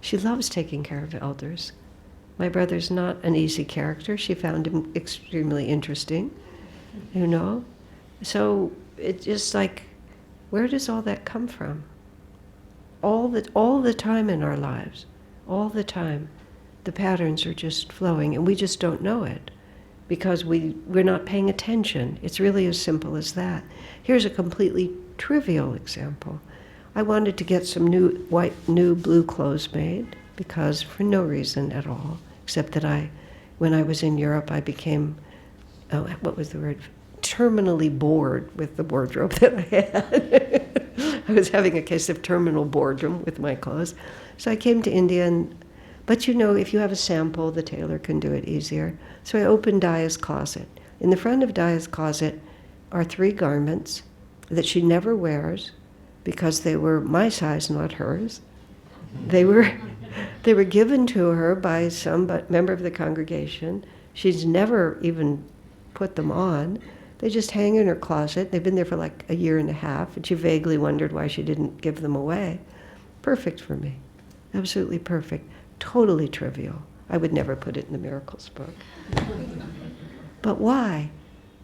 She loves taking care of elders. My brother's not an easy character. She found him extremely interesting, So it's just like, where does all that come from? All the time in our lives, all the time, the patterns are just flowing, and we just don't know it because we're not paying attention. It's really as simple as that. Here's a completely trivial example. I wanted to get some new blue clothes made because for no reason at all, except that when I was in Europe, I became, what was the word? Terminally bored with the wardrobe that I had. I was having a case of terminal boredom with my clothes. So I came to India, but if you have a sample, the tailor can do it easier. So I opened Daya's closet. In the front of Daya's closet are 3 garments that she never wears because they were my size, not hers. They were given to her by some member of the congregation. She's never even put them on. They just hang in her closet. They've been there for like a year and a half, and she vaguely wondered why she didn't give them away. Perfect for me. Absolutely perfect. Totally trivial. I would never put it in the miracles book. But why?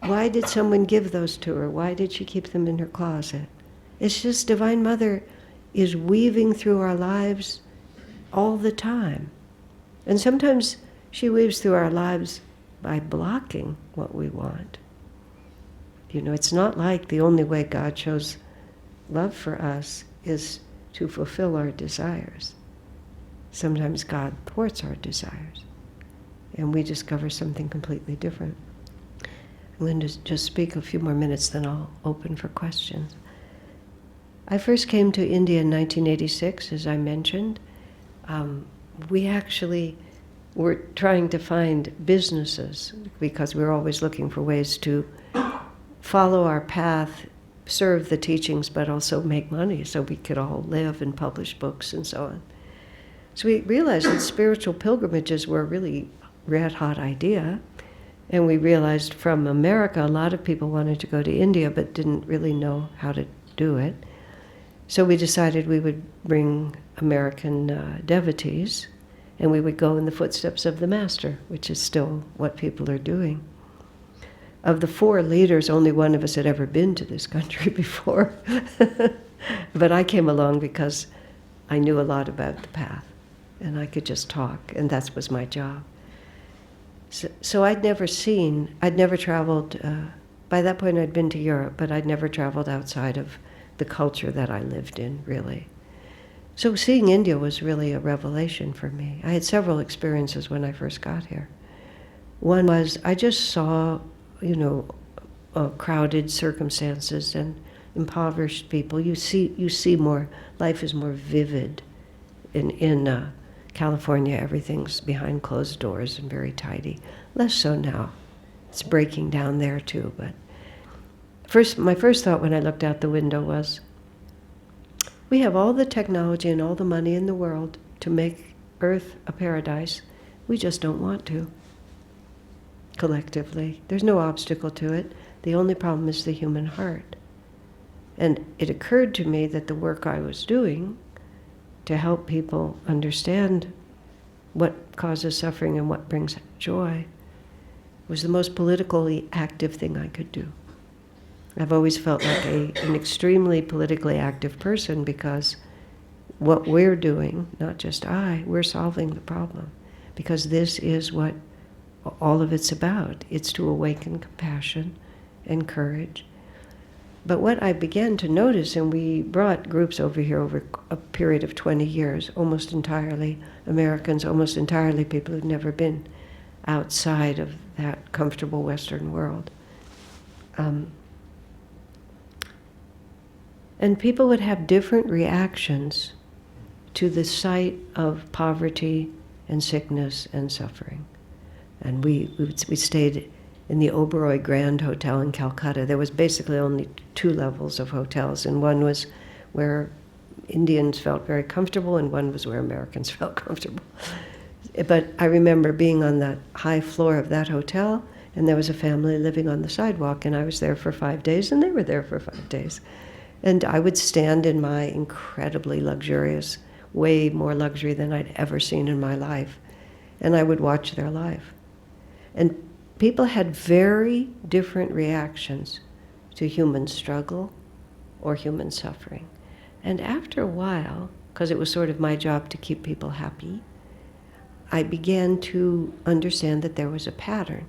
Why did someone give those to her? Why did she keep them in her closet? It's just Divine Mother is weaving through our lives all the time. And sometimes she weaves through our lives by blocking what we want. It's not like the only way God shows love for us is to fulfill our desires. Sometimes God thwarts our desires, and we discover something completely different. I'm going to just speak a few more minutes, then I'll open for questions. I first came to India in 1986, as I mentioned. We actually were trying to find businesses because we were always looking for ways to follow our path, serve the teachings, but also make money so we could all live and publish books and so on. So we realized that spiritual pilgrimages were a really red-hot idea. And we realized from America, a lot of people wanted to go to India but didn't really know how to do it. So we decided we would bring American devotees, and we would go in the footsteps of the Master, which is still what people are doing. Of the 4 leaders, only one of us had ever been to this country before. But I came along because I knew a lot about the path, and I could just talk, and that was my job. So I'd never traveled, by that point I'd been to Europe, but I'd never traveled outside of the culture that I lived in, really. So seeing India was really a revelation for me. I had several experiences when I first got here. One was I just saw, crowded circumstances and impoverished people. You see more, life is more vivid. In California, everything's behind closed doors and very tidy. Less so now. It's breaking down there too, but my first thought when I looked out the window was, we have all the technology and all the money in the world to make Earth a paradise. We just don't want to, collectively. There's no obstacle to it. The only problem is the human heart. And it occurred to me that the work I was doing to help people understand what causes suffering and what brings joy was the most politically active thing I could do. I've always felt like an extremely politically active person because what we're doing, not just we're solving the problem. Because this is what all of it's about. It's to awaken compassion and courage. But what I began to notice, and we brought groups over here over a period of 20 years, almost entirely Americans, almost entirely people who'd never been outside of that comfortable Western world. And people would have different reactions to the sight of poverty and sickness and suffering. And we stayed in the Oberoi Grand Hotel in Calcutta. There was basically only 2 levels of hotels, and one was where Indians felt very comfortable, and one was where Americans felt comfortable. But I remember being on the high floor of that hotel, and there was a family living on the sidewalk, and I was there for 5 days, and they were there for 5 days. And I would stand in my incredibly luxurious, way more luxury than I'd ever seen in my life, and I would watch their life. And people had very different reactions to human struggle or human suffering. And after a while, because it was sort of my job to keep people happy, I began to understand that there was a pattern.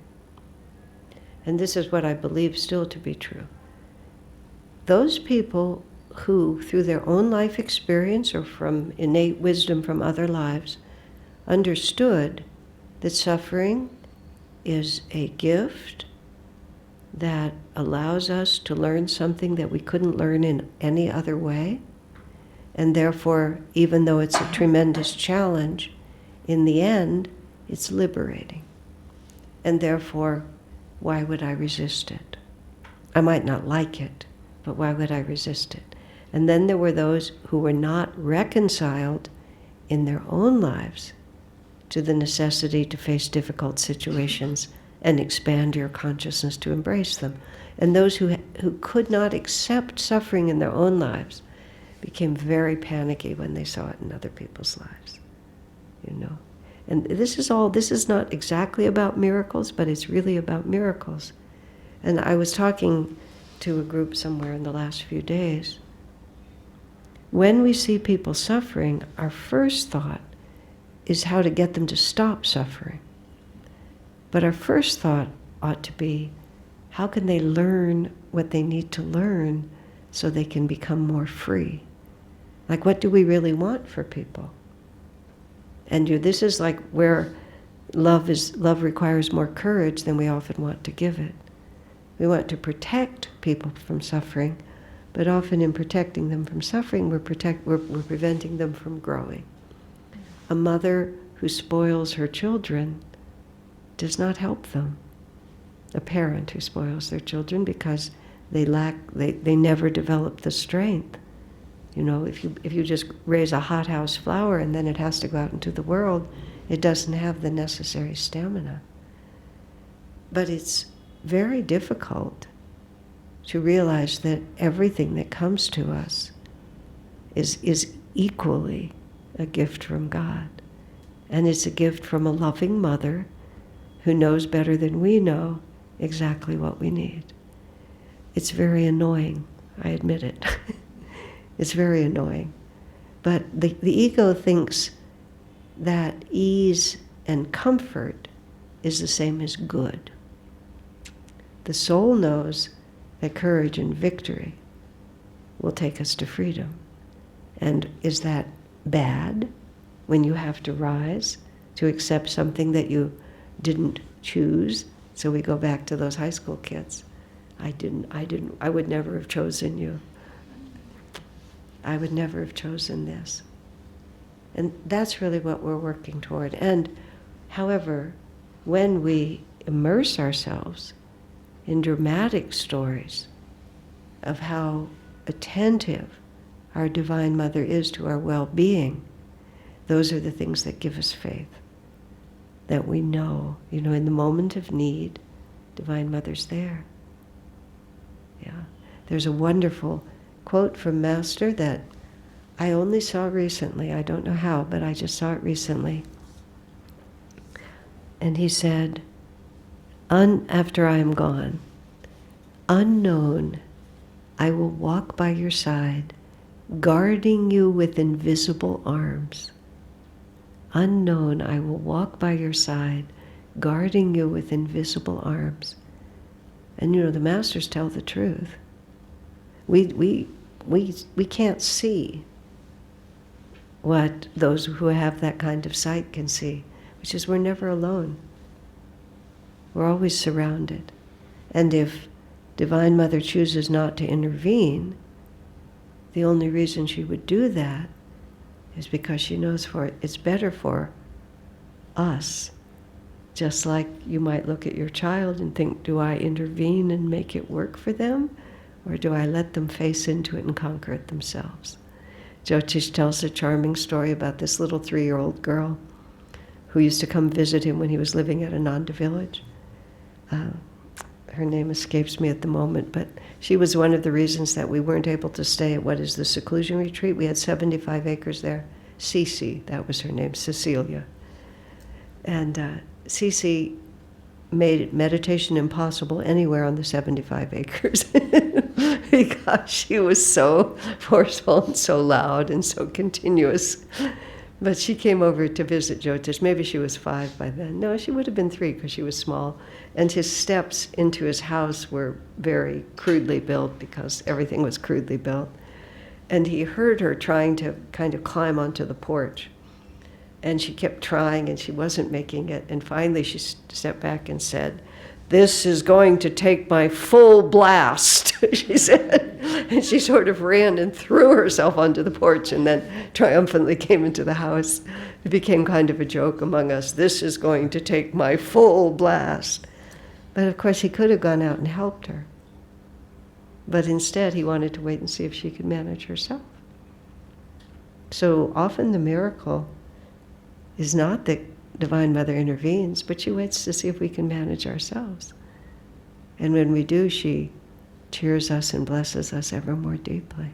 And this is what I believe still to be true. Those people who, through their own life experience or from innate wisdom from other lives, understood that suffering is a gift that allows us to learn something that we couldn't learn in any other way. And therefore, even though it's a tremendous challenge, in the end, it's liberating. And therefore, why would I resist it? I might not like it, but why would I resist it? And then there were those who were not reconciled in their own lives to the necessity to face difficult situations and expand your consciousness to embrace them. And those who could not accept suffering in their own lives became very panicky when they saw it in other people's lives, And this is not exactly about miracles, but it's really about miracles. And I was talking to a group somewhere in the last few days. When we see people suffering, our first thought is how to get them to stop suffering. But our first thought ought to be, how can they learn what they need to learn so they can become more free? Like, what do we really want for people? And this is like where love requires more courage than we often want to give it. We want to protect people from suffering, but often in protecting them from suffering, we're preventing them from growing. A mother who spoils her children does not help them. A parent who spoils their children because they never develop the strength. If you just raise a hothouse flower and then it has to go out into the world, it doesn't have the necessary stamina. But it's very difficult to realize that everything that comes to us is equally a gift from God. And it's a gift from a loving mother who knows better than we know exactly what we need. It's very annoying, I admit it. It's very annoying. But the ego thinks that ease and comfort is the same as good. The soul knows that courage and victory, will take us to freedom. And is that bad when you have to rise to accept something that you didn't choose? So we go back to those high school kids. I would never have chosen you. I would never have chosen this. And that's really what we're working toward. And however, when we immerse ourselves in dramatic stories of how attentive our Divine Mother is to our well-being, those are the things that give us faith. That we know, in the moment of need, Divine Mother's there. Yeah. There's a wonderful quote from Master that I only saw recently. I don't know how, but I just saw it recently. And he said, after I am gone, unknown, I will walk by your side, guarding you with invisible arms. Unknown, I will walk by your side, guarding you with invisible arms. And the masters tell the truth. We can't see what those who have that kind of sight can see, which is we're never alone. We're always surrounded. And if Divine Mother chooses not to intervene, the only reason she would do that is because she knows it's better for us. Just like you might look at your child and think, do I intervene and make it work for them? Or do I let them face into it and conquer it themselves? Jyotish tells a charming story about this little 3-year-old girl who used to come visit him when he was living at Ananda village. Her name escapes me at the moment, but she was one of the reasons that we weren't able to stay at what is the seclusion retreat. We had 75 acres there. Cece, that was her name, Cecilia. And Cece made meditation impossible anywhere on the 75 acres because she was so forceful and so loud and so continuous. But she came over to visit Jyotish. Maybe she was 5 by then. No, she would have been 3 because she was small. And his steps into his house were very crudely built because everything was crudely built. And he heard her trying to kind of climb onto the porch. And she kept trying and she wasn't making it. And finally she stepped back and said, "This is going to take my full blast," she said. And she sort of ran and threw herself onto the porch and then triumphantly came into the house. It became kind of a joke among us. "This is going to take my full blast." But of course he could have gone out and helped her. But instead he wanted to wait and see if she could manage herself. So often the miracle is not that Divine Mother intervenes, but she waits to see if we can manage ourselves. And when we do, she cheers us and blesses us ever more deeply.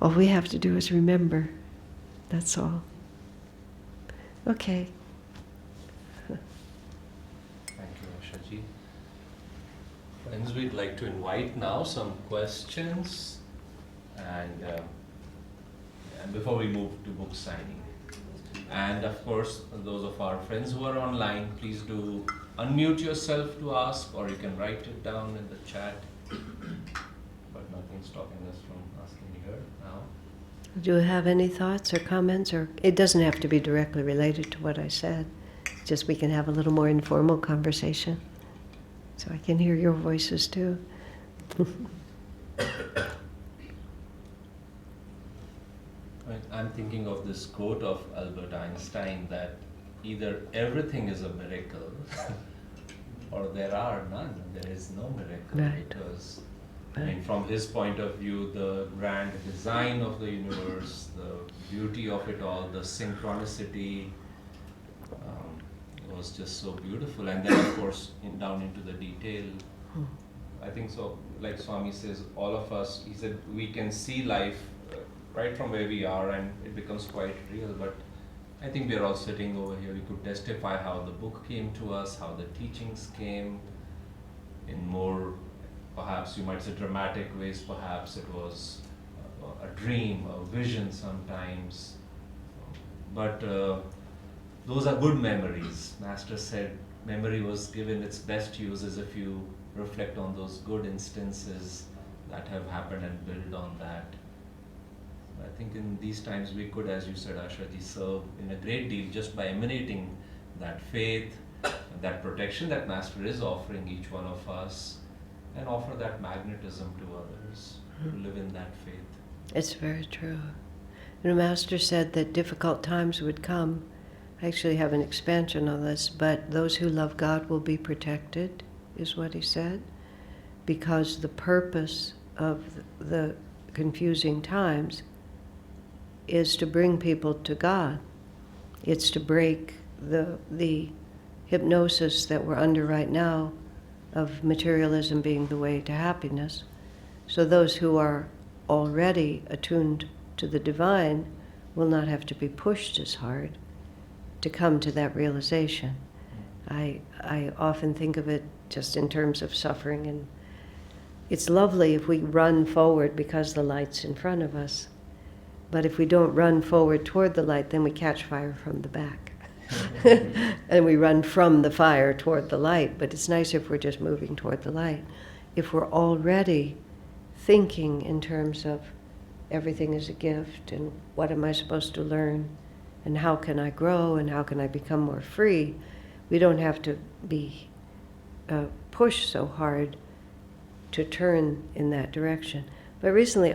All we have to do is remember. That's all. Okay. Thank you, Asha ji. Friends, we'd like to invite now some questions and before we move to book signing. And of course, those of our friends who are online, please do unmute yourself to ask, or you can write it down in the chat. But nothing's stopping us from asking here now. Do you have any thoughts or comments? Or it doesn't have to be directly related to what I said. Just we can have a little more informal conversation. So I can hear your voices too. I'm thinking of this quote of Albert Einstein that either everything is a miracle or there are none. There is no miracle. Right. Because I mean, from his point of view, the grand design of the universe, the beauty of it all, the synchronicity was just so beautiful. And then, of course, down into the detail. I think so, like Swami says, all of us, he said, we can see life right from where we are and it becomes quite real. But I think we're all sitting over here, we could testify how the book came to us, how the teachings came in more, perhaps you might say dramatic ways, perhaps it was a dream, a vision sometimes. But those are good memories. Master said memory was given its best use as if you reflect on those good instances, that have happened and build on that. I think in these times we could, as you said, Asha, serve in a great deal just by emanating that faith, that protection that Master is offering each one of us, and offer that magnetism to others to live in that faith. It's very true. Master said that difficult times would come. I actually have an expansion on this, but those who love God will be protected, is what he said, because the purpose of the confusing times is to bring people to God. It's to break the hypnosis that we're under right now of materialism being the way to happiness. So those who are already attuned to the divine will not have to be pushed as hard to come to that realization. I often think of it just in terms of suffering, and it's lovely if we run forward because the light's in front of us. But if we don't run forward toward the light, then we catch fire from the back. And we run from the fire toward the light. But it's nice if we're just moving toward the light. If we're already thinking in terms of everything is a gift, and what am I supposed to learn, and how can I grow, and how can I become more free, we don't have to be pushed so hard to turn in that direction. But recently,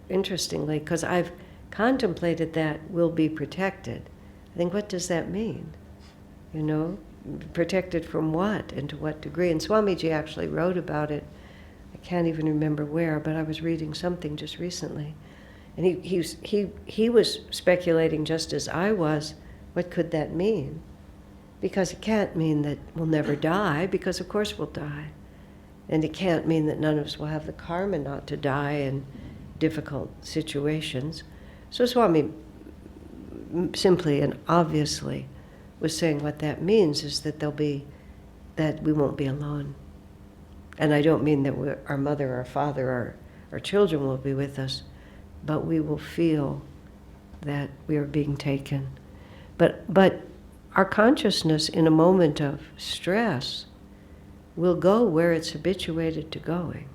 interestingly, because I've contemplated that we'll be protected, I think, what does that mean? Protected from what and to what degree? And Swamiji actually wrote about it. I can't even remember where, but I was reading something just recently. And he was speculating just as I was, what could that mean? Because it can't mean that we'll never die, because of course we'll die. And it can't mean that none of us will have the karma not to die in difficult situations. So Swami simply and obviously was saying what that means is that that we won't be alone. And I don't mean that our mother, our father, our children will be with us, but we will feel that we are being taken. But our consciousness in a moment of stress will go where it's habituated to going.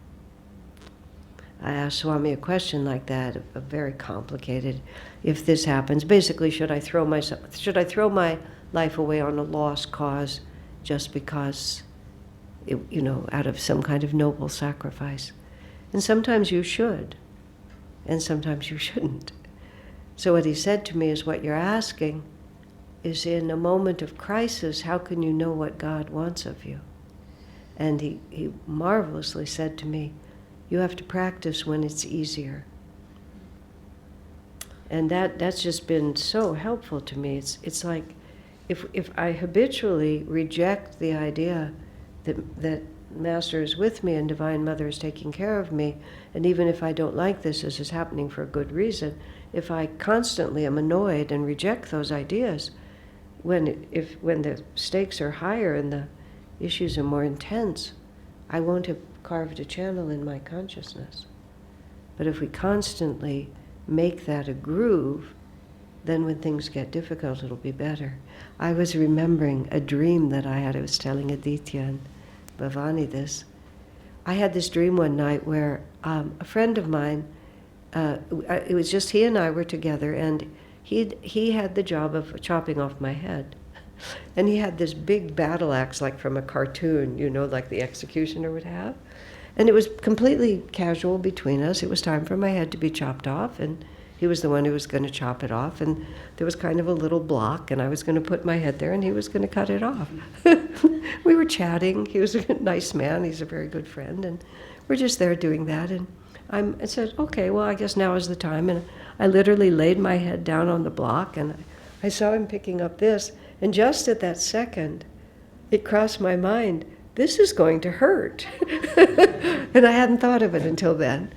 I asked Swami a question like that, a very complicated. If this happens, basically, should I throw my life away on a lost cause just because, out of some kind of noble sacrifice? And sometimes you should, and sometimes you shouldn't. So what he said to me is, what you're asking is, in a moment of crisis, how can you know what God wants of you? And he marvelously said to me, you have to practice when it's easier. And that's just been so helpful to me. It's like, if I habitually reject the idea that Master is with me and Divine Mother is taking care of me, and even if I don't like this is happening for a good reason, if I constantly am annoyed and reject those ideas, when the stakes are higher and the issues are more intense, I won't have carved a channel in my consciousness. But if we constantly make that a groove, then when things get difficult, it'll be better. I was remembering a dream that I had. I was telling Aditya and Bhavani this. I had this dream one night where a friend of mine, it was just he and I were together, and he had the job of chopping off my head. And he had this big battle axe, like from a cartoon, like the executioner would have. And it was completely casual between us. It was time for my head to be chopped off, and he was the one who was going to chop it off. And there was kind of a little block, and I was going to put my head there, and he was going to cut it off. We were chatting. He was a nice man. He's a very good friend. And we're just there doing that. And I said, okay, well, I guess now is the time. And I literally laid my head down on the block, and I saw him picking up this. And just at that second, it crossed my mind, this is going to hurt. And I hadn't thought of it until then.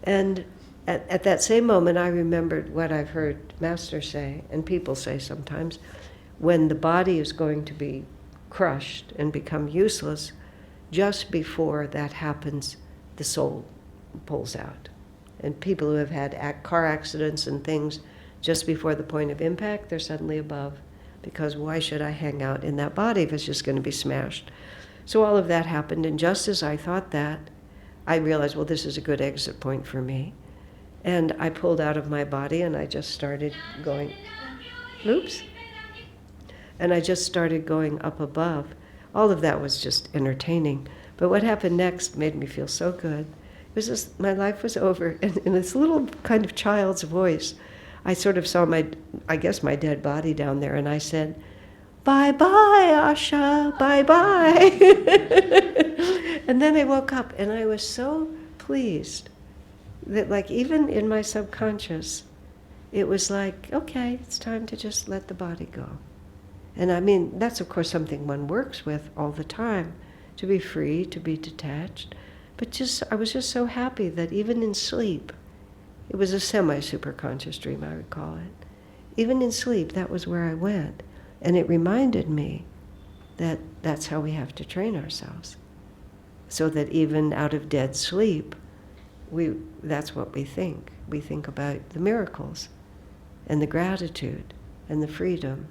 And at that same moment, I remembered what I've heard Master say, and people say sometimes, when the body is going to be crushed and become useless, just before that happens, the soul pulls out. And people who have had car accidents and things, just before the point of impact, they're suddenly above. Because why should I hang out in that body if it's just going to be smashed? So all of that happened, and just as I thought that, I realized, well, this is a good exit point for me. And I pulled out of my body and I just started going, oops. And I just started going up above. All of that was just entertaining. But what happened next made me feel so good. It was just, my life was over. And in this little kind of child's voice, I sort of saw my dead body down there, and I said, "Bye-bye, Asha, bye-bye." And then I woke up, and I was so pleased that, like, even in my subconscious, it was like, okay, it's time to just let the body go. And I mean, that's of course something one works with all the time, to be free, to be detached. But I was just so happy that even in sleep, it was a semi-superconscious dream, I would call it. Even in sleep, that was where I went. And it reminded me that that's how we have to train ourselves. So that even out of dead sleep, that's what we think. We think about the miracles and the gratitude and the freedom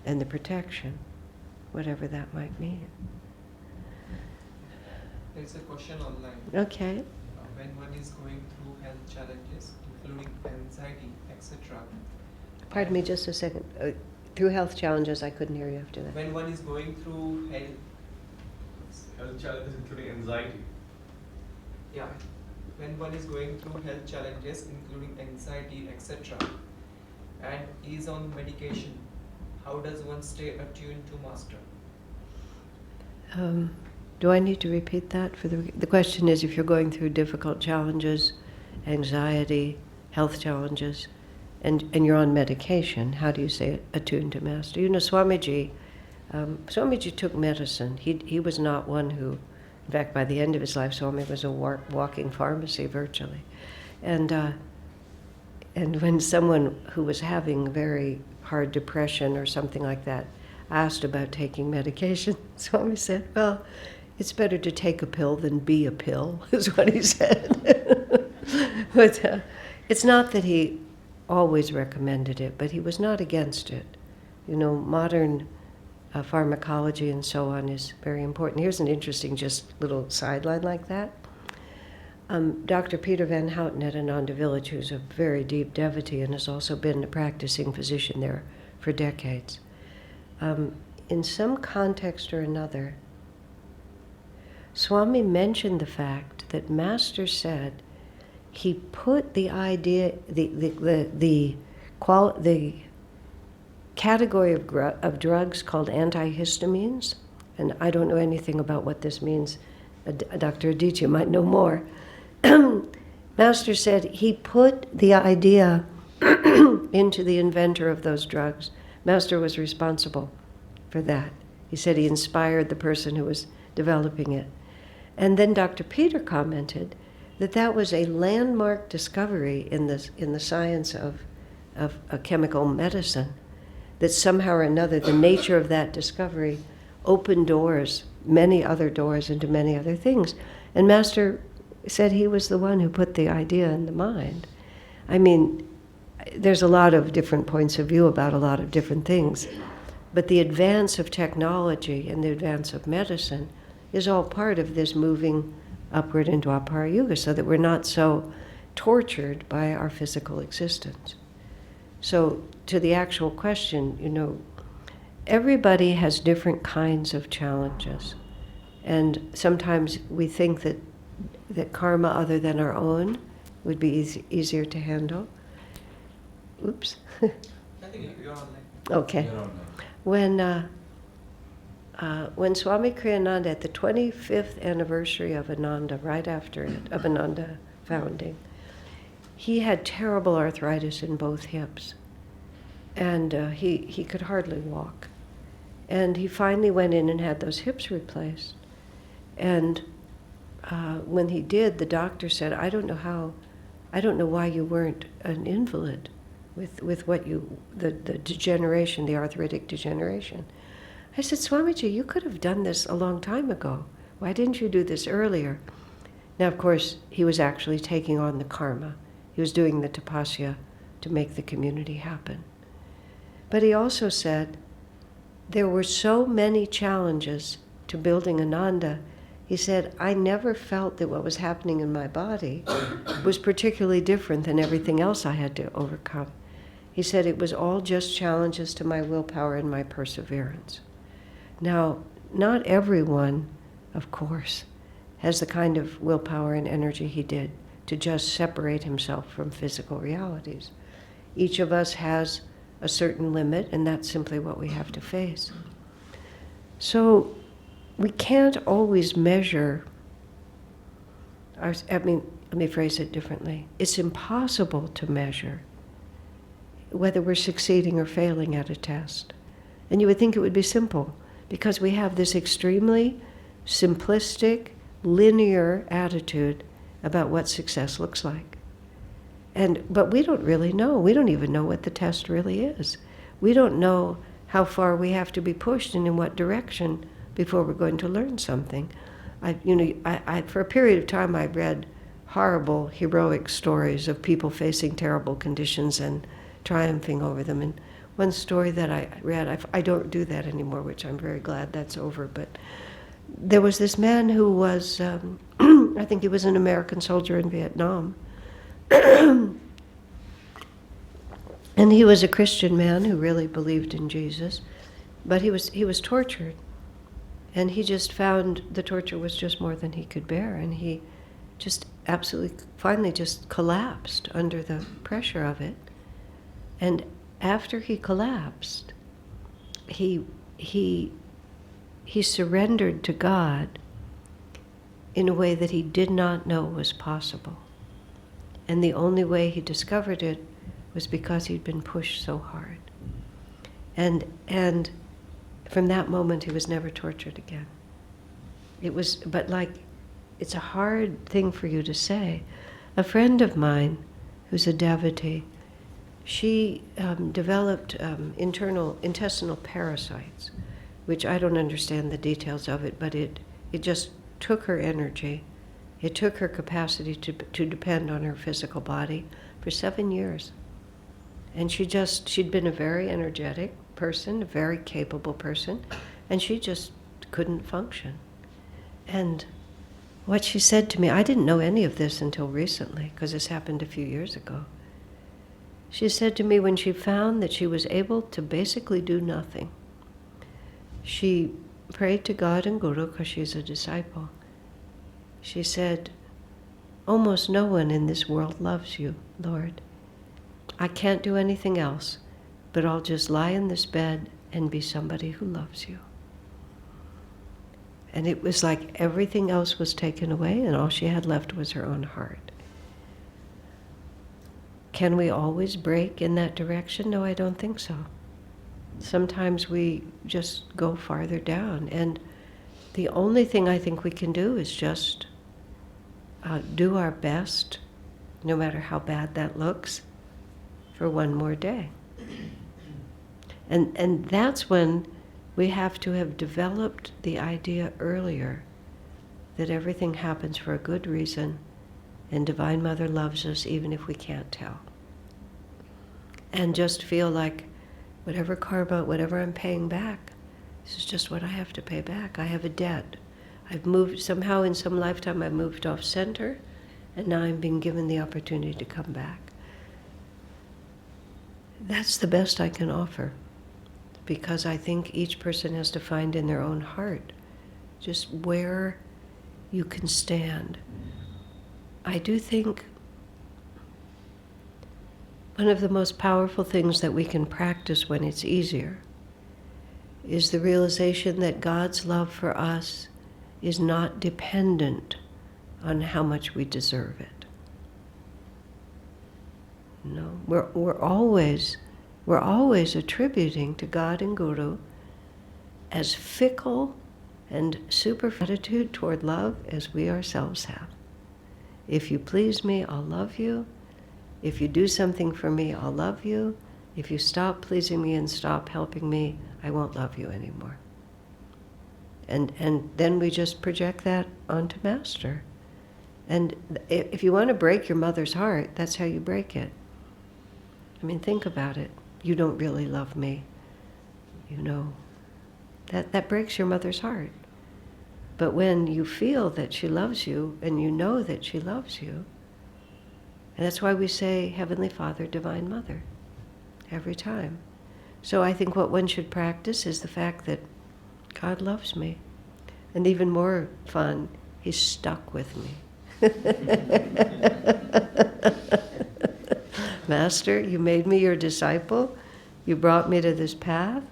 and the protection, whatever that might mean. There's a question online. Okay. When one is going through health challenges, including anxiety, etc. Pardon me just a second. Through health challenges, I couldn't hear you after that. When one is going through Health challenges including anxiety. yeah, when one is going through health challenges, including anxiety, etc., and is on medication, how does one stay attuned to Master? Do I need to repeat that? The question is, if you're going through difficult challenges, anxiety, health challenges, and you're on medication, how do you stay attuned to Master? You know, Swamiji took medicine. He was not one who, in fact, by the end of his life, Swami was a walking pharmacy virtually. And when someone who was having very hard depression or something like that asked about taking medication, Swami said, well, it's better to take a pill than be a pill, is what he said. But it's not that he always recommended it, but he was not against it. You know, modern pharmacology and so on is very important. Here's an interesting just little sideline like that. Dr. Peter Van Houten at Ananda Village, who's a very deep devotee and has also been a practicing physician there for decades, in some context or another, Swami mentioned the fact that Master said he put the idea, the category of drugs called antihistamines, and I don't know anything about what this means. Dr. Aditya might know more. Master said he put the idea into the inventor of those drugs. Master was responsible for that. He said he inspired the person who was developing it. And then Dr. Peter commented that that was a landmark discovery in the science of a chemical medicine, that somehow or another the nature of that discovery opened doors, many other doors into many other things. And Master said he was the one who put the idea in the mind. I mean, there's a lot of different points of view about a lot of different things, but the advance of technology and the advance of medicine is all part of this moving upward into Apara Yuga, so that we're not so tortured by our physical existence. So to the actual question, you know, everybody has different kinds of challenges. And sometimes we think that karma other than our own would be easier to handle. Oops. I think you're online. Okay. You're on When Swami Kriyananda, at the 25th anniversary of Ananda, right after it, of Ananda founding, he had terrible arthritis in both hips. And he could hardly walk. And he finally went in and had those hips replaced. And when he did, the doctor said, I don't know why you weren't an invalid with what the degeneration, the arthritic degeneration. I said, Swamiji, you could have done this a long time ago. Why didn't you do this earlier? Now, of course, he was actually taking on the karma. He was doing the tapasya to make the community happen. But he also said, there were so many challenges to building Ananda, He said, I never felt that what was happening in my body was particularly different than everything else I had to overcome. He said it was all just challenges to my willpower and my perseverance. Now, not everyone, of course, has the kind of willpower and energy he did to just separate himself from physical realities. Each of us has a certain limit, and that's simply what we have to face. So we can't always measure let me phrase it differently. It's impossible to measure whether we're succeeding or failing at a test. And you would think it would be simple, because we have this extremely simplistic, linear attitude about what success looks like. But we don't really know. We don't even know what the test really is. We don't know how far we have to be pushed and in what direction before we're going to learn something. For a period of time, I read horrible, heroic stories of people facing terrible conditions and triumphing over them. And one story that I read, I don't do that anymore, which I'm very glad that's over, but there was this man who was, I think he was an American soldier in Vietnam. And he was a Christian man who really believed in Jesus, but he was tortured. And he just found the torture was just more than he could bear, and he just absolutely, finally just collapsed under the pressure of it. And after he collapsed, he surrendered to God in a way that he did not know was possible. And the only way he discovered it was because he'd been pushed so hard. And from that moment, he was never tortured again. It's a hard thing for you to say. A friend of mine, who's a devotee, she developed intestinal parasites, which I don't understand the details of it, but it just took her energy. It took her capacity to depend on her physical body for 7 years. And she'd been a very energetic person, a very capable person, and she just couldn't function. And what she said to me, I didn't know any of this until recently, because this happened a few years ago. She said to me, when she found that she was able to basically do nothing, she prayed to God and Guru, because she's a disciple. She said, almost no one in this world loves you, Lord. I can't do anything else, but I'll just lie in this bed and be somebody who loves you. And it was like everything else was taken away, and all she had left was her own heart. Can we always break in that direction? No, I don't think so. Sometimes we just go farther down, and the only thing I think we can do is just do our best, no matter how bad that looks, for one more day. And that's when we have to have developed the idea earlier that everything happens for a good reason, and Divine Mother loves us even if we can't tell. And just feel like whatever karma, whatever I'm paying back, this is just what I have to pay back. I have a debt. I've moved, somehow in some lifetime I moved off center, and now I'm being given the opportunity to come back. That's the best I can offer, because I think each person has to find in their own heart just where you can stand. I do think one of the most powerful things that we can practice when it's easier is the realization that God's love for us is not dependent on how much we deserve it. No, we're always attributing to God and Guru as fickle and superficial attitude toward love as we ourselves have. If you please me, I'll love you. If you do something for me, I'll love you. If you stop pleasing me and stop helping me, I won't love you anymore. And then we just project that onto Master. And if you want to break your mother's heart, that's how you break it. I mean, think about it. You don't really love me. You know, that breaks your mother's heart. But when you feel that she loves you, and you know that she loves you, and that's why we say Heavenly Father, Divine Mother, every time. So I think what one should practice is the fact that God loves me. And even more fun, He's stuck with me. Master, you made me your disciple. You brought me to this path.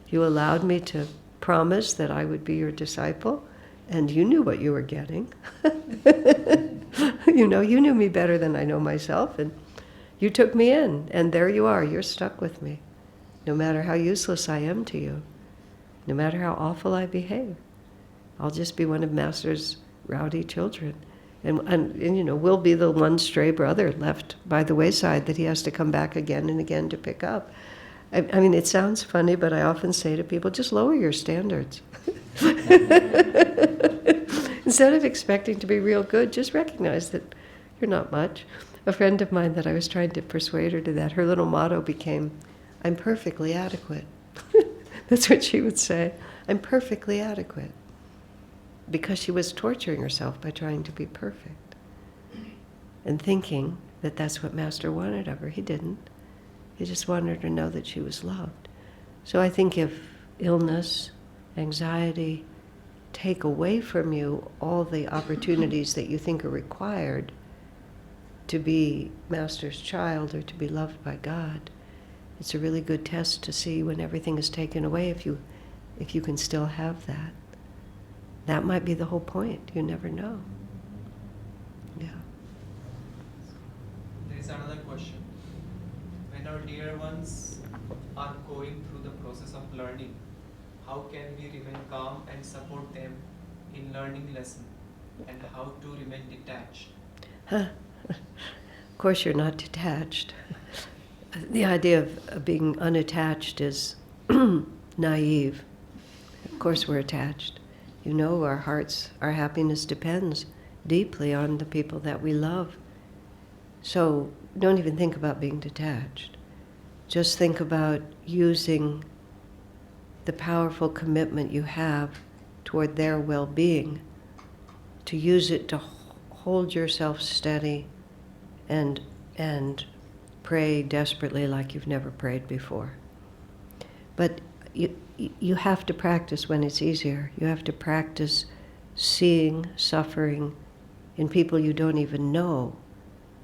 You allowed me to promise that I would be your disciple. And you knew what you were getting. You knew me better than I know myself. And you took me in. And there you are. You're stuck with me. No matter how useless I am to you. No matter how awful I behave. I'll just be one of Master's rowdy children. And we'll be the one stray brother left by the wayside that he has to come back again and again to pick up. I mean, it sounds funny, but I often say to people, just lower your standards. Instead of expecting to be real good, just recognize that you're not much. A friend of mine that I was trying to persuade her to that, her little motto became, I'm perfectly adequate. That's what she would say. I'm perfectly adequate. Because she was torturing herself by trying to be perfect. And thinking that that's what Master wanted of her. He didn't. He just wanted her to know that she was loved. So I think if illness, anxiety, take away from you all the opportunities that you think are required to be Master's child or to be loved by God, it's a really good test to see when everything is taken away if you can still have that. That might be the whole point. You never know. Yeah. There is another question. When our dear ones are going through the process of learning, how can we remain calm and support them in learning lesson? And how to remain detached? Of course you're not detached. The idea of being unattached is naive. Of course we're attached. Our hearts, our happiness depends deeply on the people that we love. So don't even think about being detached. Just think about using the powerful commitment you have toward their well-being, to use it to hold yourself steady and pray desperately like you've never prayed before. But you have to practice when it's easier. You have to practice seeing suffering in people you don't even know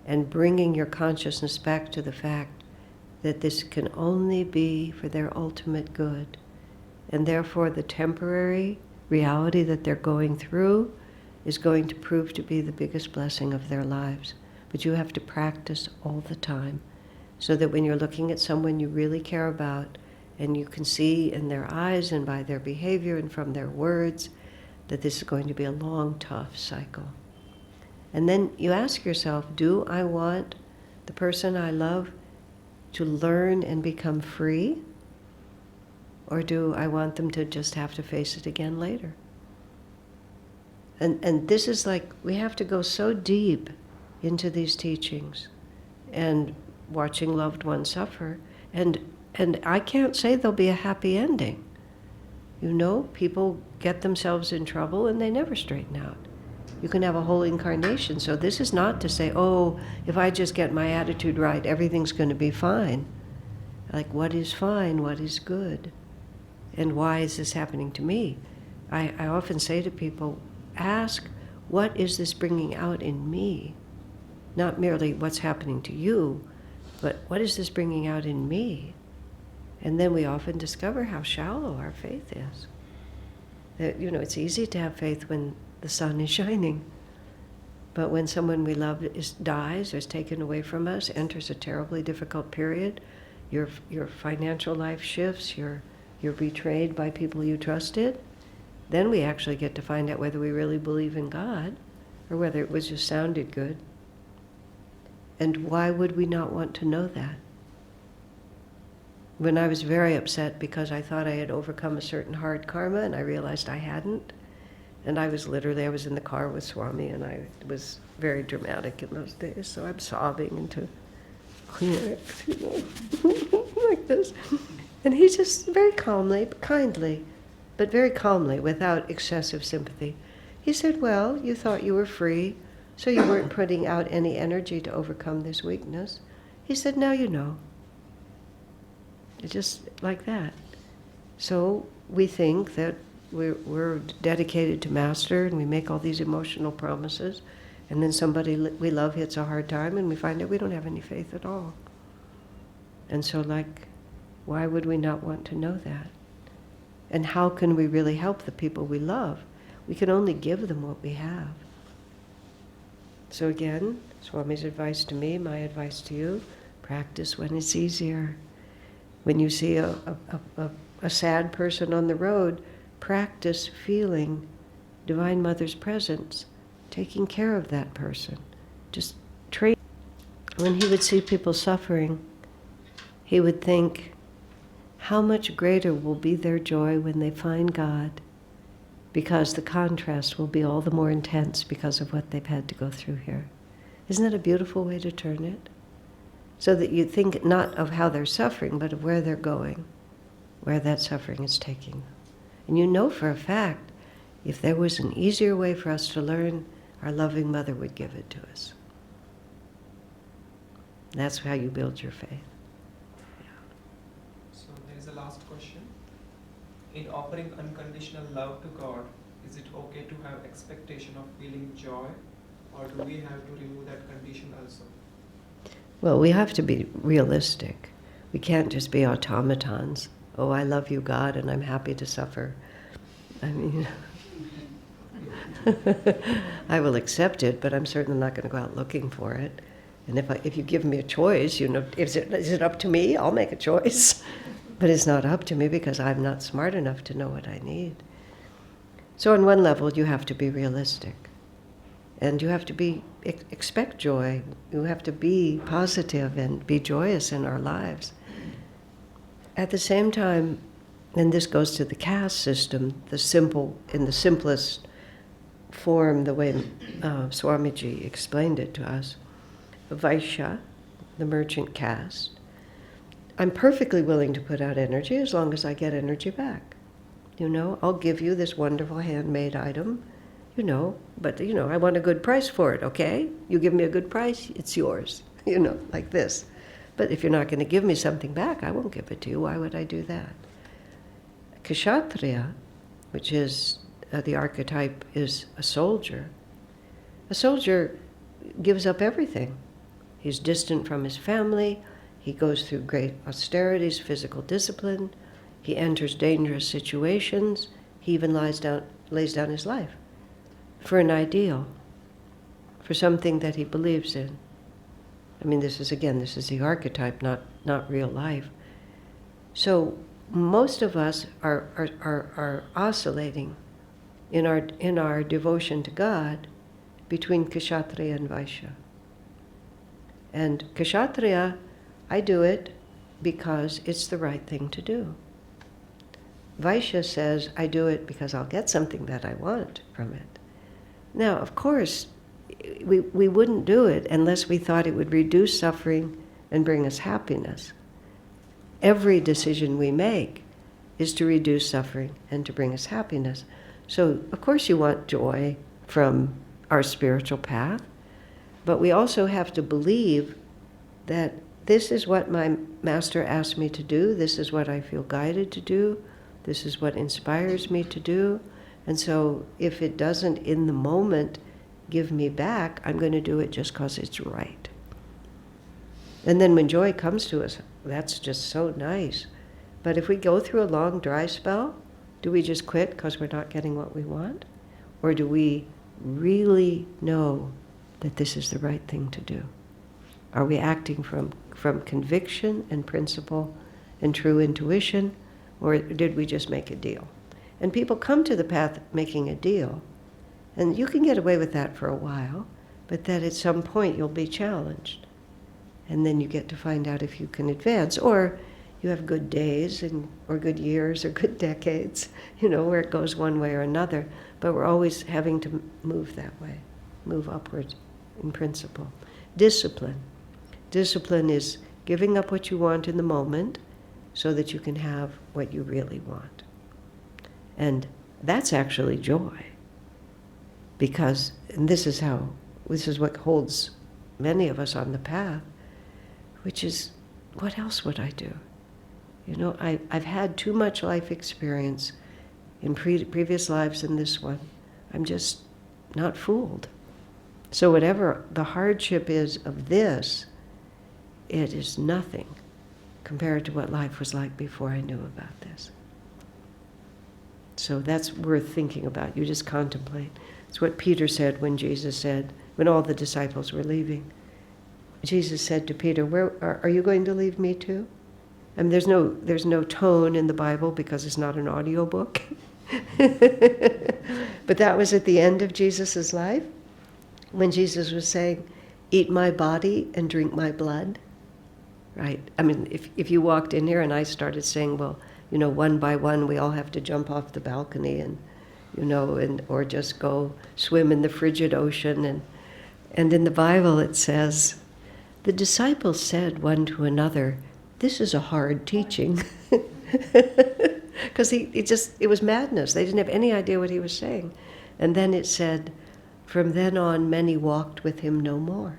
and bringing your consciousness back to the fact that this can only be for their ultimate good. And therefore the temporary reality that they're going through is going to prove to be the biggest blessing of their lives. But you have to practice all the time so that when you're looking at someone you really care about, and you can see in their eyes and by their behavior and from their words that this is going to be a long, tough cycle. And then you ask yourself, do I want the person I love to learn and become free? Or do I want them to just have to face it again later? And this is like, we have to go so deep into these teachings and watching loved ones suffer. And I can't say there'll be a happy ending. People get themselves in trouble and they never straighten out. You can have a whole incarnation. So this is not to say, oh, if I just get my attitude right, everything's going to be fine. Like, what is fine? What is good? And why is this happening to me? I often say to people, ask, what is this bringing out in me? Not merely what's happening to you, but what is this bringing out in me? And then we often discover how shallow our faith is. That, it's easy to have faith when the sun is shining. But when someone we love dies or is taken away from us, enters a terribly difficult period, your financial life shifts, you're betrayed by people you trusted, then we actually get to find out whether we really believe in God or whether it was just sounded good. And why would we not want to know that? When I was very upset because I thought I had overcome a certain hard karma and I realized I hadn't, and I was in the car with Swami and I was very dramatic in those days, so I'm sobbing into Kleenex, like this. And he just very calmly, kindly, but very calmly, without excessive sympathy, He said, well, you thought you were free, so you weren't putting out any energy to overcome this weakness. He said, now you know. It's just like that. So we think that we're dedicated to Master, and we make all these emotional promises, and then somebody we love hits a hard time, and we find out we don't have any faith at all. And so, like, why would we not want to know that? And how can we really help the people we love? We can only give them what we have. So again, Swami's advice to me, my advice to you, practice when it's easier. When you see a sad person on the road, practice feeling Divine Mother's presence, taking care of that person. Just train. When he would see people suffering, he would think, how much greater will be their joy when they find God, because the contrast will be all the more intense because of what they've had to go through here. Isn't that a beautiful way to turn it? So that you think not of how they're suffering, but of where they're going, where that suffering is taking them. And you know for a fact, if there was an easier way for us to learn, our loving Mother would give it to us. That's how you build your faith. So there is a last question. In offering unconditional love to God, is it okay to have expectation of feeling joy, or do we have to remove that condition also? Well, we have to be realistic. We can't just be automatons. Oh, I love you, God, and I'm happy to suffer. I mean, I will accept it, but I'm certainly not going to go out looking for it. And if you give me a choice, you know, is it up to me? I'll make a choice. But it's not up to me because I'm not smart enough to know what I need. So on one level, you have to be realistic. And you have to expect joy. You have to be positive and be joyous in our lives. At the same time, and this goes to the caste system, in the simplest form, the way Swamiji explained it to us, Vaishya, the merchant caste, I'm perfectly willing to put out energy as long as I get energy back. You know, I'll give you this wonderful handmade item, you know, but, you know, I want a good price for it, okay? You give me a good price, it's yours, you know, like this. But if you're not going to give me something back, I won't give it to you. Why would I do that? Kshatriya, which is, the archetype is a soldier. A soldier gives up everything. He's distant from his family. He goes through great austerities, physical discipline. He enters dangerous situations. He even lays down his life for an ideal, for something that he believes in. I mean, this is the archetype, not real life. So most of us are oscillating in our devotion to God between Kshatriya and Vaishya. And Kshatriya, I do it because it's the right thing to do. Vaishya says, I do it because I'll get something that I want from it. Now, of course, we wouldn't do it unless we thought it would reduce suffering and bring us happiness. Every decision we make is to reduce suffering and to bring us happiness. So, of course, you want joy from our spiritual path, but we also have to believe that this is what my Master asked me to do, this is what I feel guided to do, this is what inspires me to do, and so if it doesn't in the moment give me back, I'm going to do it just because it's right. And then when joy comes to us, that's just so nice. But if we go through a long dry spell, do we just quit because we're not getting what we want? Or do we really know that this is the right thing to do? Are we acting from conviction and principle and true intuition, or did we just make a deal? And people come to the path making a deal, and you can get away with that for a while, but that at some point you'll be challenged. And then you get to find out if you can advance, or you have good days or good years or good decades, you know, where it goes one way or another. But we're always having to move that way, move upward in principle. Discipline. Discipline is giving up what you want in the moment so that you can have what you really want. And that's actually joy. Because, and this is what holds many of us on the path, which is, what else would I do? You know, I've had too much life experience in previous lives and this one. I'm just not fooled. So whatever the hardship is of this, it is nothing compared to what life was like before I knew about this. So that's worth thinking about. You just contemplate. It's what Peter said when Jesus said, when all the disciples were leaving. Jesus said to Peter, "Where are you going to leave me too?" I mean, there's no tone in the Bible because it's not an audio book. But that was at the end of Jesus' life, when Jesus was saying, "Eat my body and drink my blood." Right? I mean, if you walked in here and I started saying, well, you know, one by one we all have to jump off the balcony and, you know, or just go swim in the frigid ocean. And in the Bible it says, the disciples said one to another, "This is a hard teaching." Because it was madness. They didn't have any idea what he was saying. And then it said, "From then on, many walked with him no more."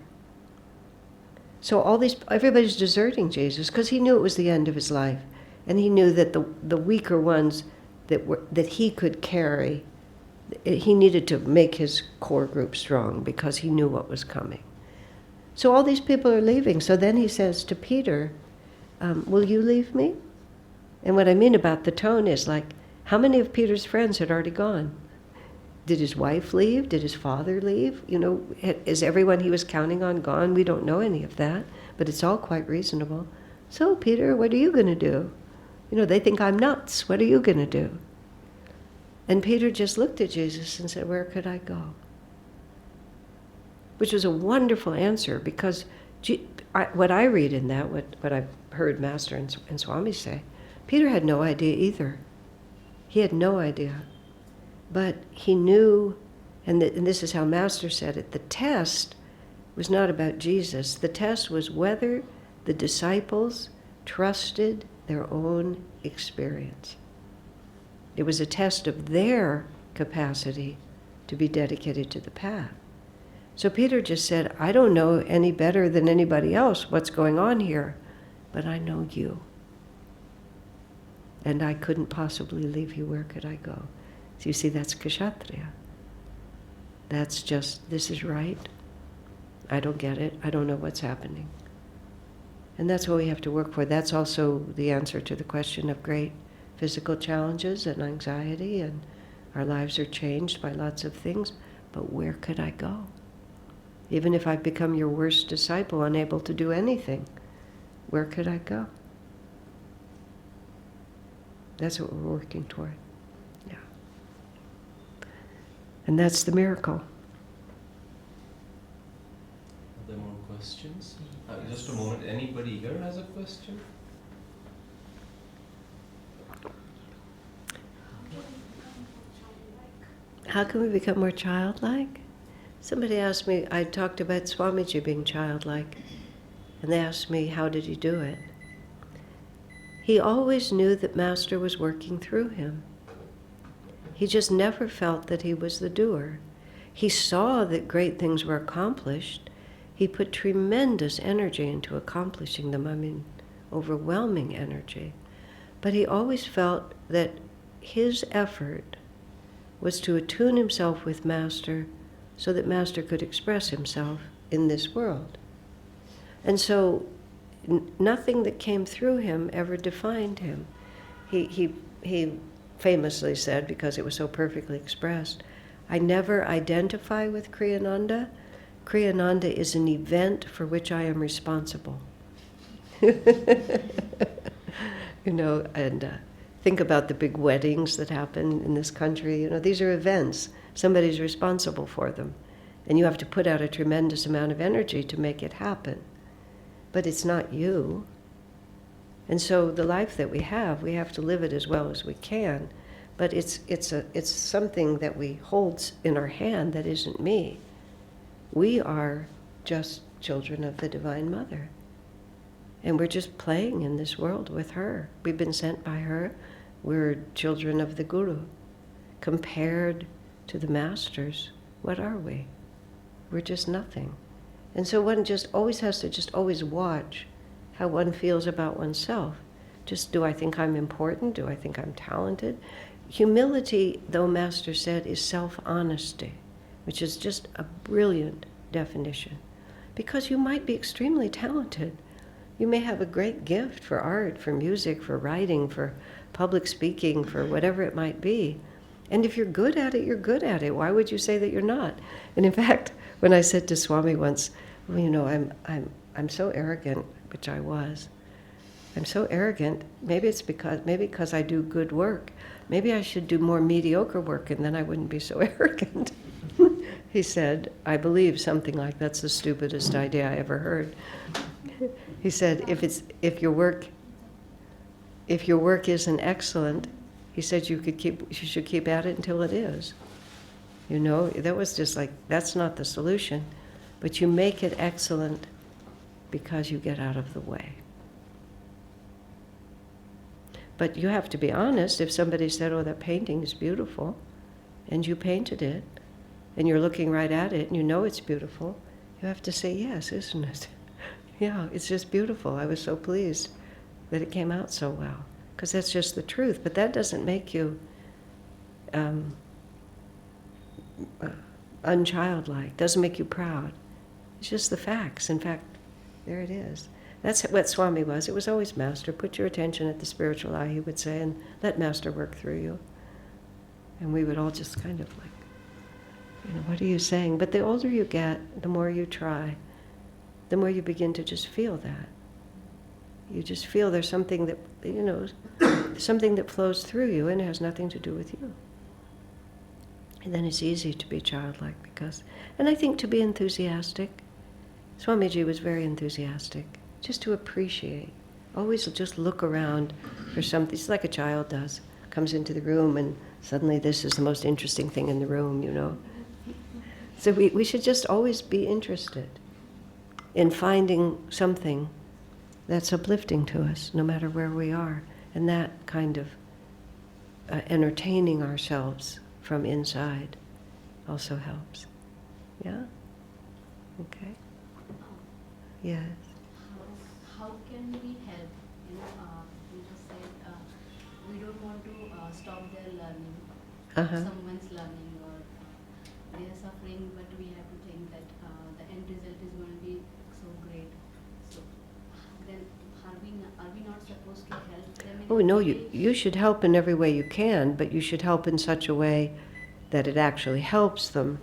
So everybody's deserting Jesus because he knew it was the end of his life. And he knew that the weaker ones that he could carry, he needed to make his core group strong because he knew what was coming. So all these people are leaving. So then he says to Peter, "Will you leave me?" And what I mean about the tone is like, how many of Peter's friends had already gone? Did his wife leave? Did his father leave? You know, is everyone he was counting on gone? We don't know any of that, but it's all quite reasonable. "So, Peter, what are you going to do? You know, they think I'm nuts. What are you going to do?" And Peter just looked at Jesus and said, "Where could I go?" Which was a wonderful answer, because what I read in that, what I've heard Master and Swami say, Peter had no idea either. He had no idea. But he knew, and this is how Master said it, the test was not about Jesus. The test was whether the disciples trusted their own experience. It was a test of their capacity to be dedicated to the path. So Peter just said, "I don't know any better than anybody else what's going on here, but I know you. And I couldn't possibly leave you. Where could I go?" So you see, that's Kshatriya. That's just, this is right. I don't get it. I don't know what's happening. And that's what we have to work for. That's also the answer to the question of great physical challenges and anxiety, and our lives are changed by lots of things. But where could I go? Even if I've become your worst disciple, unable to do anything, where could I go? That's what we're working toward. Yeah. And that's the miracle. Are there more questions? Just a moment. Anybody here has a question? How can we become more childlike? Somebody asked me, I talked about Swamiji being childlike, and they asked me, how did he do it? He always knew that Master was working through him. He just never felt that he was the doer. He saw that great things were accomplished. He put tremendous energy into accomplishing them, I mean, overwhelming energy. But he always felt that his effort was to attune himself with Master so that Master could express himself in this world. And so nothing that came through him ever defined him. He famously said, because it was so perfectly expressed, "I never identify with Kriyananda. Kriyananda is an event for which I am responsible." You know, and think about the big weddings that happen in this country. You know, these are events. Somebody's responsible for them. And you have to put out a tremendous amount of energy to make it happen. But it's not you. And so the life that we have to live it as well as we can. But it's something that we hold in our hand that isn't me. We are just children of the Divine Mother. And we're just playing in this world with her. We've been sent by her. We're children of the Guru. Compared to the masters, What are we? We're just nothing. And so one just always has to just always watch how one feels about oneself. Just, do I think I'm important? Do I think I'm talented? Humility, though Master said, is self-honesty, which is just a brilliant definition. Because you might be extremely talented. You may have a great gift for art, for music, for writing, for public speaking, for whatever it might be. And if you're good at it, you're good at it. Why would you say that you're not? And in fact, when I said to Swami once, well, you know, I'm so arrogant, which I was. I'm so arrogant. Maybe because I do good work. Maybe I should do more mediocre work, and then I wouldn't be so arrogant. He said, I believe something like that's the stupidest idea I ever heard. He said, if your work isn't excellent, he said you should keep at it until it is. You know, that was just like, that's not the solution, but you make it excellent because you get out of the way. But you have to be honest. If somebody said, oh, that painting is beautiful, and you painted it, and you're looking right at it, and you know it's beautiful, you have to say, yes, isn't it? Yeah, it's just beautiful. I was so pleased that it came out so well. Because that's just the truth. But that doesn't make you unchildlike, doesn't make you proud. It's just the facts. In fact, there it is. That's what Swami was. It was always Master. Put your attention at the spiritual eye, he would say, and let Master work through you. And we would all just kind of like, you know, what are you saying? But the older you get, the more you try, the more you begin to just feel that. You just feel there's something that, you know, something that flows through you and it has nothing to do with you. And then it's easy to be childlike because, and I think to be enthusiastic. Swamiji was very enthusiastic, just to appreciate. Always just look around for something. It's like a child does. Comes into the room and suddenly this is the most interesting thing in the room, you know. So we should just always be interested in finding something that's uplifting to us, no matter where we are. And that kind of entertaining ourselves from inside also helps. Yeah? Okay. Yes. How can we help? You just said we don't want to stop their learning, someone's learning, or they are suffering, but we have to think that the end result is going to be so great. So then, are we not supposed to help them? Oh no, you should help in every way you can, but you should help in such a way that it actually helps them,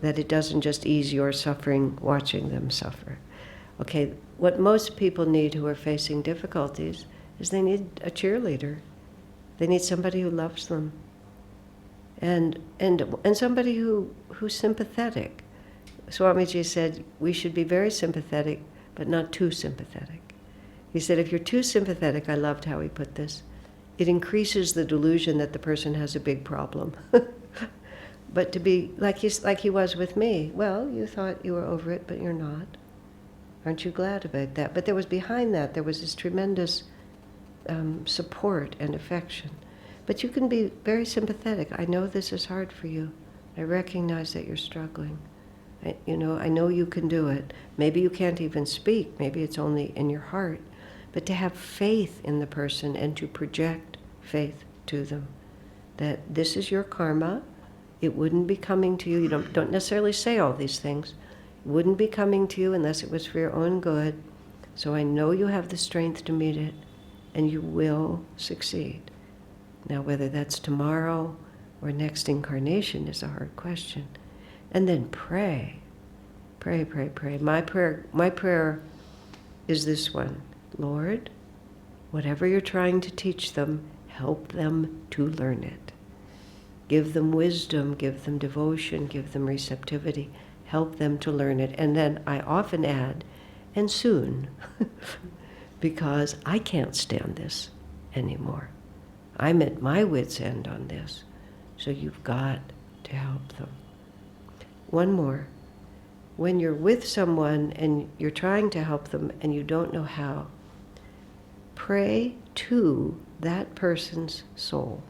that it doesn't just ease your suffering watching them suffer. Okay, what most people need who are facing difficulties is they need a cheerleader. They need somebody who loves them. And somebody who's sympathetic. Swamiji said we should be very sympathetic, but not too sympathetic. He said if you're too sympathetic, I loved how he put this, it increases the delusion that the person has a big problem. But to be like he was with me, well, you thought you were over it, but you're not. Aren't you glad about that? But there was behind that, there was this tremendous support and affection. But you can be very sympathetic. I know this is hard for you. I recognize that you're struggling. I know you can do it. Maybe you can't even speak. Maybe it's only in your heart. But to have faith in the person and to project faith to them. That this is your karma. It wouldn't be coming to you. You don't necessarily say all these things. It wouldn't be coming to you unless it was for your own good. So I know you have the strength to meet it, and you will succeed. Now, whether that's tomorrow or next incarnation is a hard question. And then pray. Pray, pray, pray. My prayer is this one. Lord, whatever you're trying to teach them, help them to learn it. Give them wisdom, give them devotion, give them receptivity. Help them to learn it. And then I often add, and soon, because I can't stand this anymore. I'm at my wit's end on this. So you've got to help them. One more. When you're with someone and you're trying to help them and you don't know how, pray to that person's soul.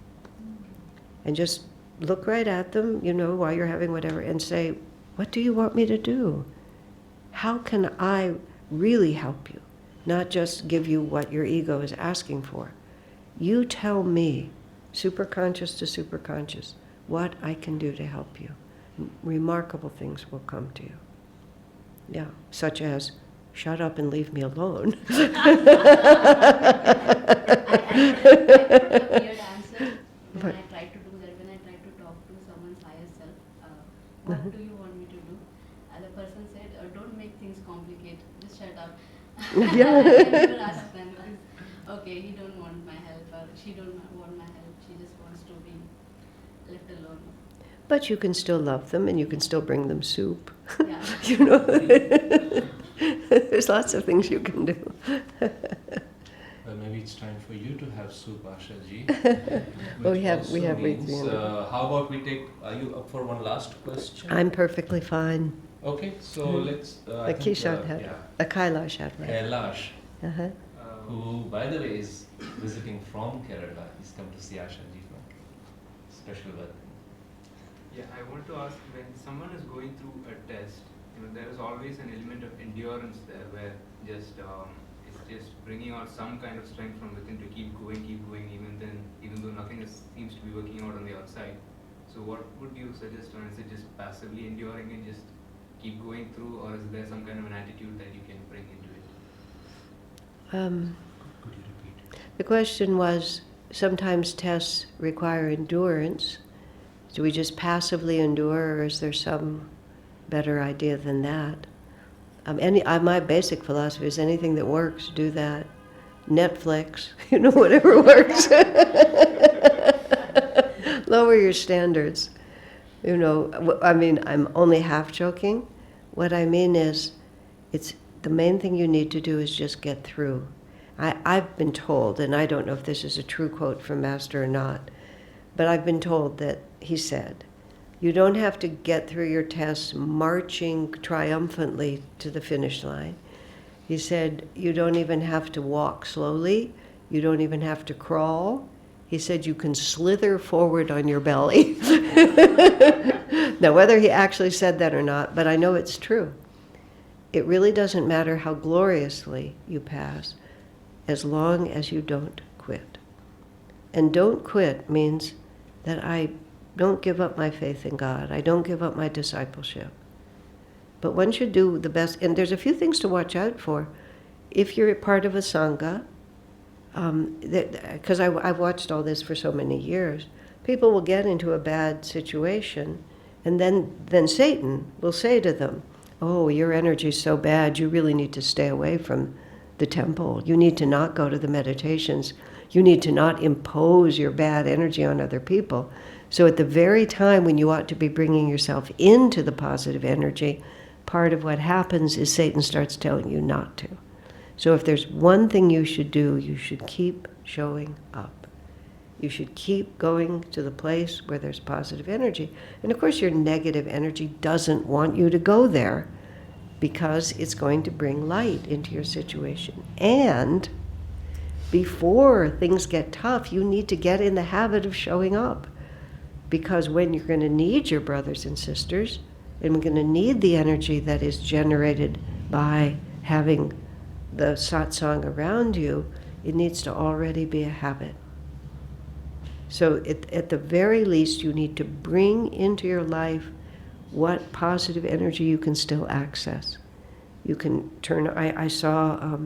And just look right at them, while you're having whatever, and say, what do you want me to do? How can I really help you? Not just give you what your ego is asking for. You tell me, superconscious to superconscious, what I can do to help you. Remarkable things will come to you. Yeah, such as, shut up and leave me alone. I put a weird answer when I try to do that, when I try to talk to someone's higher self. What do you want me to do? And the person said, don't make things complicated, just shut up. Yeah. I never ask them, okay, he don't want my help, or she don't want my help, she just wants to be left alone. But you can still love them, and you can still bring them soup. Yeah. There's lots of things you can do. Well, maybe it's time for you to have soup, Asha ji. Well, we have also means, means, how about we take, are you up for one last question? I'm perfectly fine. Okay, so let's... A Kishan had, a Kailash had, right? Kailash, Uh-huh. who, by the way, is visiting from Kerala. He's come to see Asha ji from special welcome. Yeah, I want to ask, when someone is going through a test, there is always an element of endurance there, where just it's just bringing out some kind of strength from within to keep going, even though nothing seems to be working out on the outside. So what would you suggest, or is it just passively enduring and just keep going through, or is there some kind of an attitude that you can bring into it? Could you repeat? The question was, sometimes tests require endurance. Do we just passively endure, or is there some better idea than that? My basic philosophy is anything that works, do that. Netflix, whatever works. Lower your standards. I'm only half joking. What I mean is, the main thing you need to do is just get through. I've been told, and I don't know if this is a true quote from Master or not, but I've been told that he said, you don't have to get through your tests marching triumphantly to the finish line. He said, you don't even have to walk slowly. You don't even have to crawl. He said, you can slither forward on your belly. Now, whether he actually said that or not, but I know it's true. It really doesn't matter how gloriously you pass, as long as you don't quit. And don't quit means that I don't give up my faith in God. I don't give up my discipleship. But one should do the best, and there's a few things to watch out for. If you're part of a sangha, because I've watched all this for so many years, people will get into a bad situation, and then Satan will say to them, oh, your energy's so bad, you really need to stay away from the temple. You need to not go to the meditations. You need to not impose your bad energy on other people. So at the very time when you ought to be bringing yourself into the positive energy, part of what happens is Satan starts telling you not to. So if there's one thing you should do, you should keep showing up. You should keep going to the place where there's positive energy. And of course your negative energy doesn't want you to go there, because it's going to bring light into your situation. And before things get tough, you need to get in the habit of showing up. Because when you're going to need your brothers and sisters, and we're going to need the energy that is generated by having the satsang around you, it needs to already be a habit. So at the very least, you need to bring into your life what positive energy you can still access. You can turn, I saw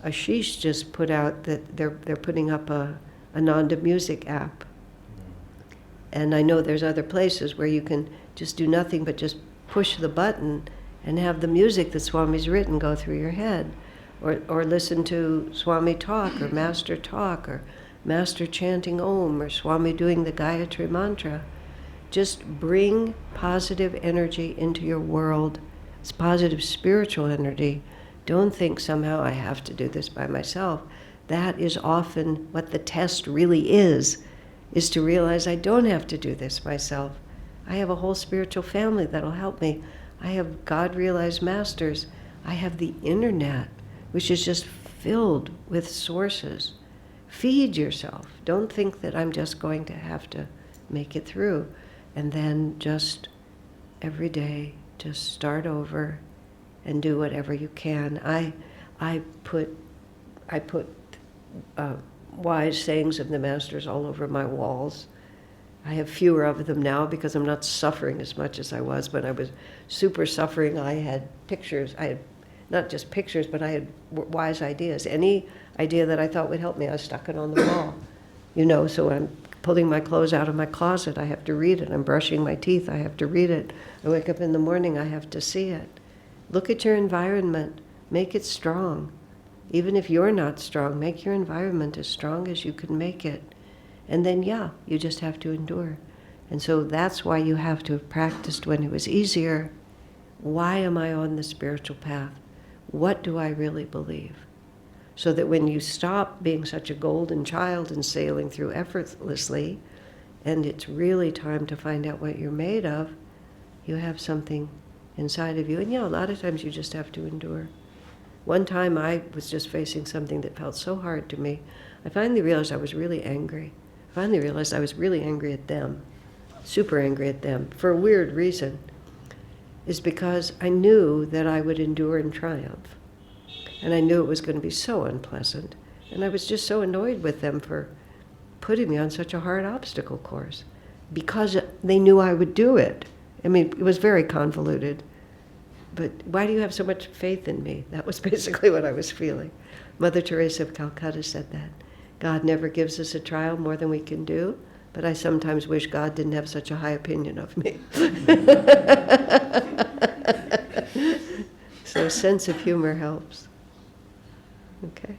Ashish just put out that they're putting up a Ananda music app. And I know there's other places where you can just do nothing but just push the button and have the music that Swami's written go through your head. Or listen to Swami talk, or Master talk, or Master chanting Om, or Swami doing the Gayatri mantra. Just bring positive energy into your world. It's positive spiritual energy. Don't think somehow I have to do this by myself. That is often what the test really is to realize I don't have to do this myself. I have a whole spiritual family that'll help me. I have God-realized masters. I have the internet, which is just filled with sources. Feed yourself. Don't think that I'm just going to have to make it through. And then just every day, just start over and do whatever you can. I put wise sayings of the masters all over my walls. I have fewer of them now because I'm not suffering as much as I was. When I was super suffering, I had pictures. I had not just pictures, but I had wise ideas. Any idea that I thought would help me, I stuck it on the wall. So I'm pulling my clothes out of my closet, I have to read it. I'm brushing my teeth, I have to read it. I wake up in the morning, I have to see it. Look at your environment. Make it strong. Even if you're not strong, make your environment as strong as you can make it. And then, you just have to endure. And so that's why you have to have practiced when it was easier. Why am I on the spiritual path? What do I really believe? So that when you stop being such a golden child and sailing through effortlessly, and it's really time to find out what you're made of, you have something inside of you. And a lot of times you just have to endure. One time I was just facing something that felt so hard to me. I finally realized I was really angry. I finally realized I was really angry at them, super angry at them, for a weird reason. Is because I knew that I would endure and triumph. And I knew it was going to be so unpleasant. And I was just so annoyed with them for putting me on such a hard obstacle course. Because they knew I would do it. I mean, it was very convoluted. But why do you have so much faith in me? That was basically what I was feeling. Mother Teresa of Calcutta said that. God never gives us a trial more than we can do, but I sometimes wish God didn't have such a high opinion of me. So a sense of humor helps. Okay.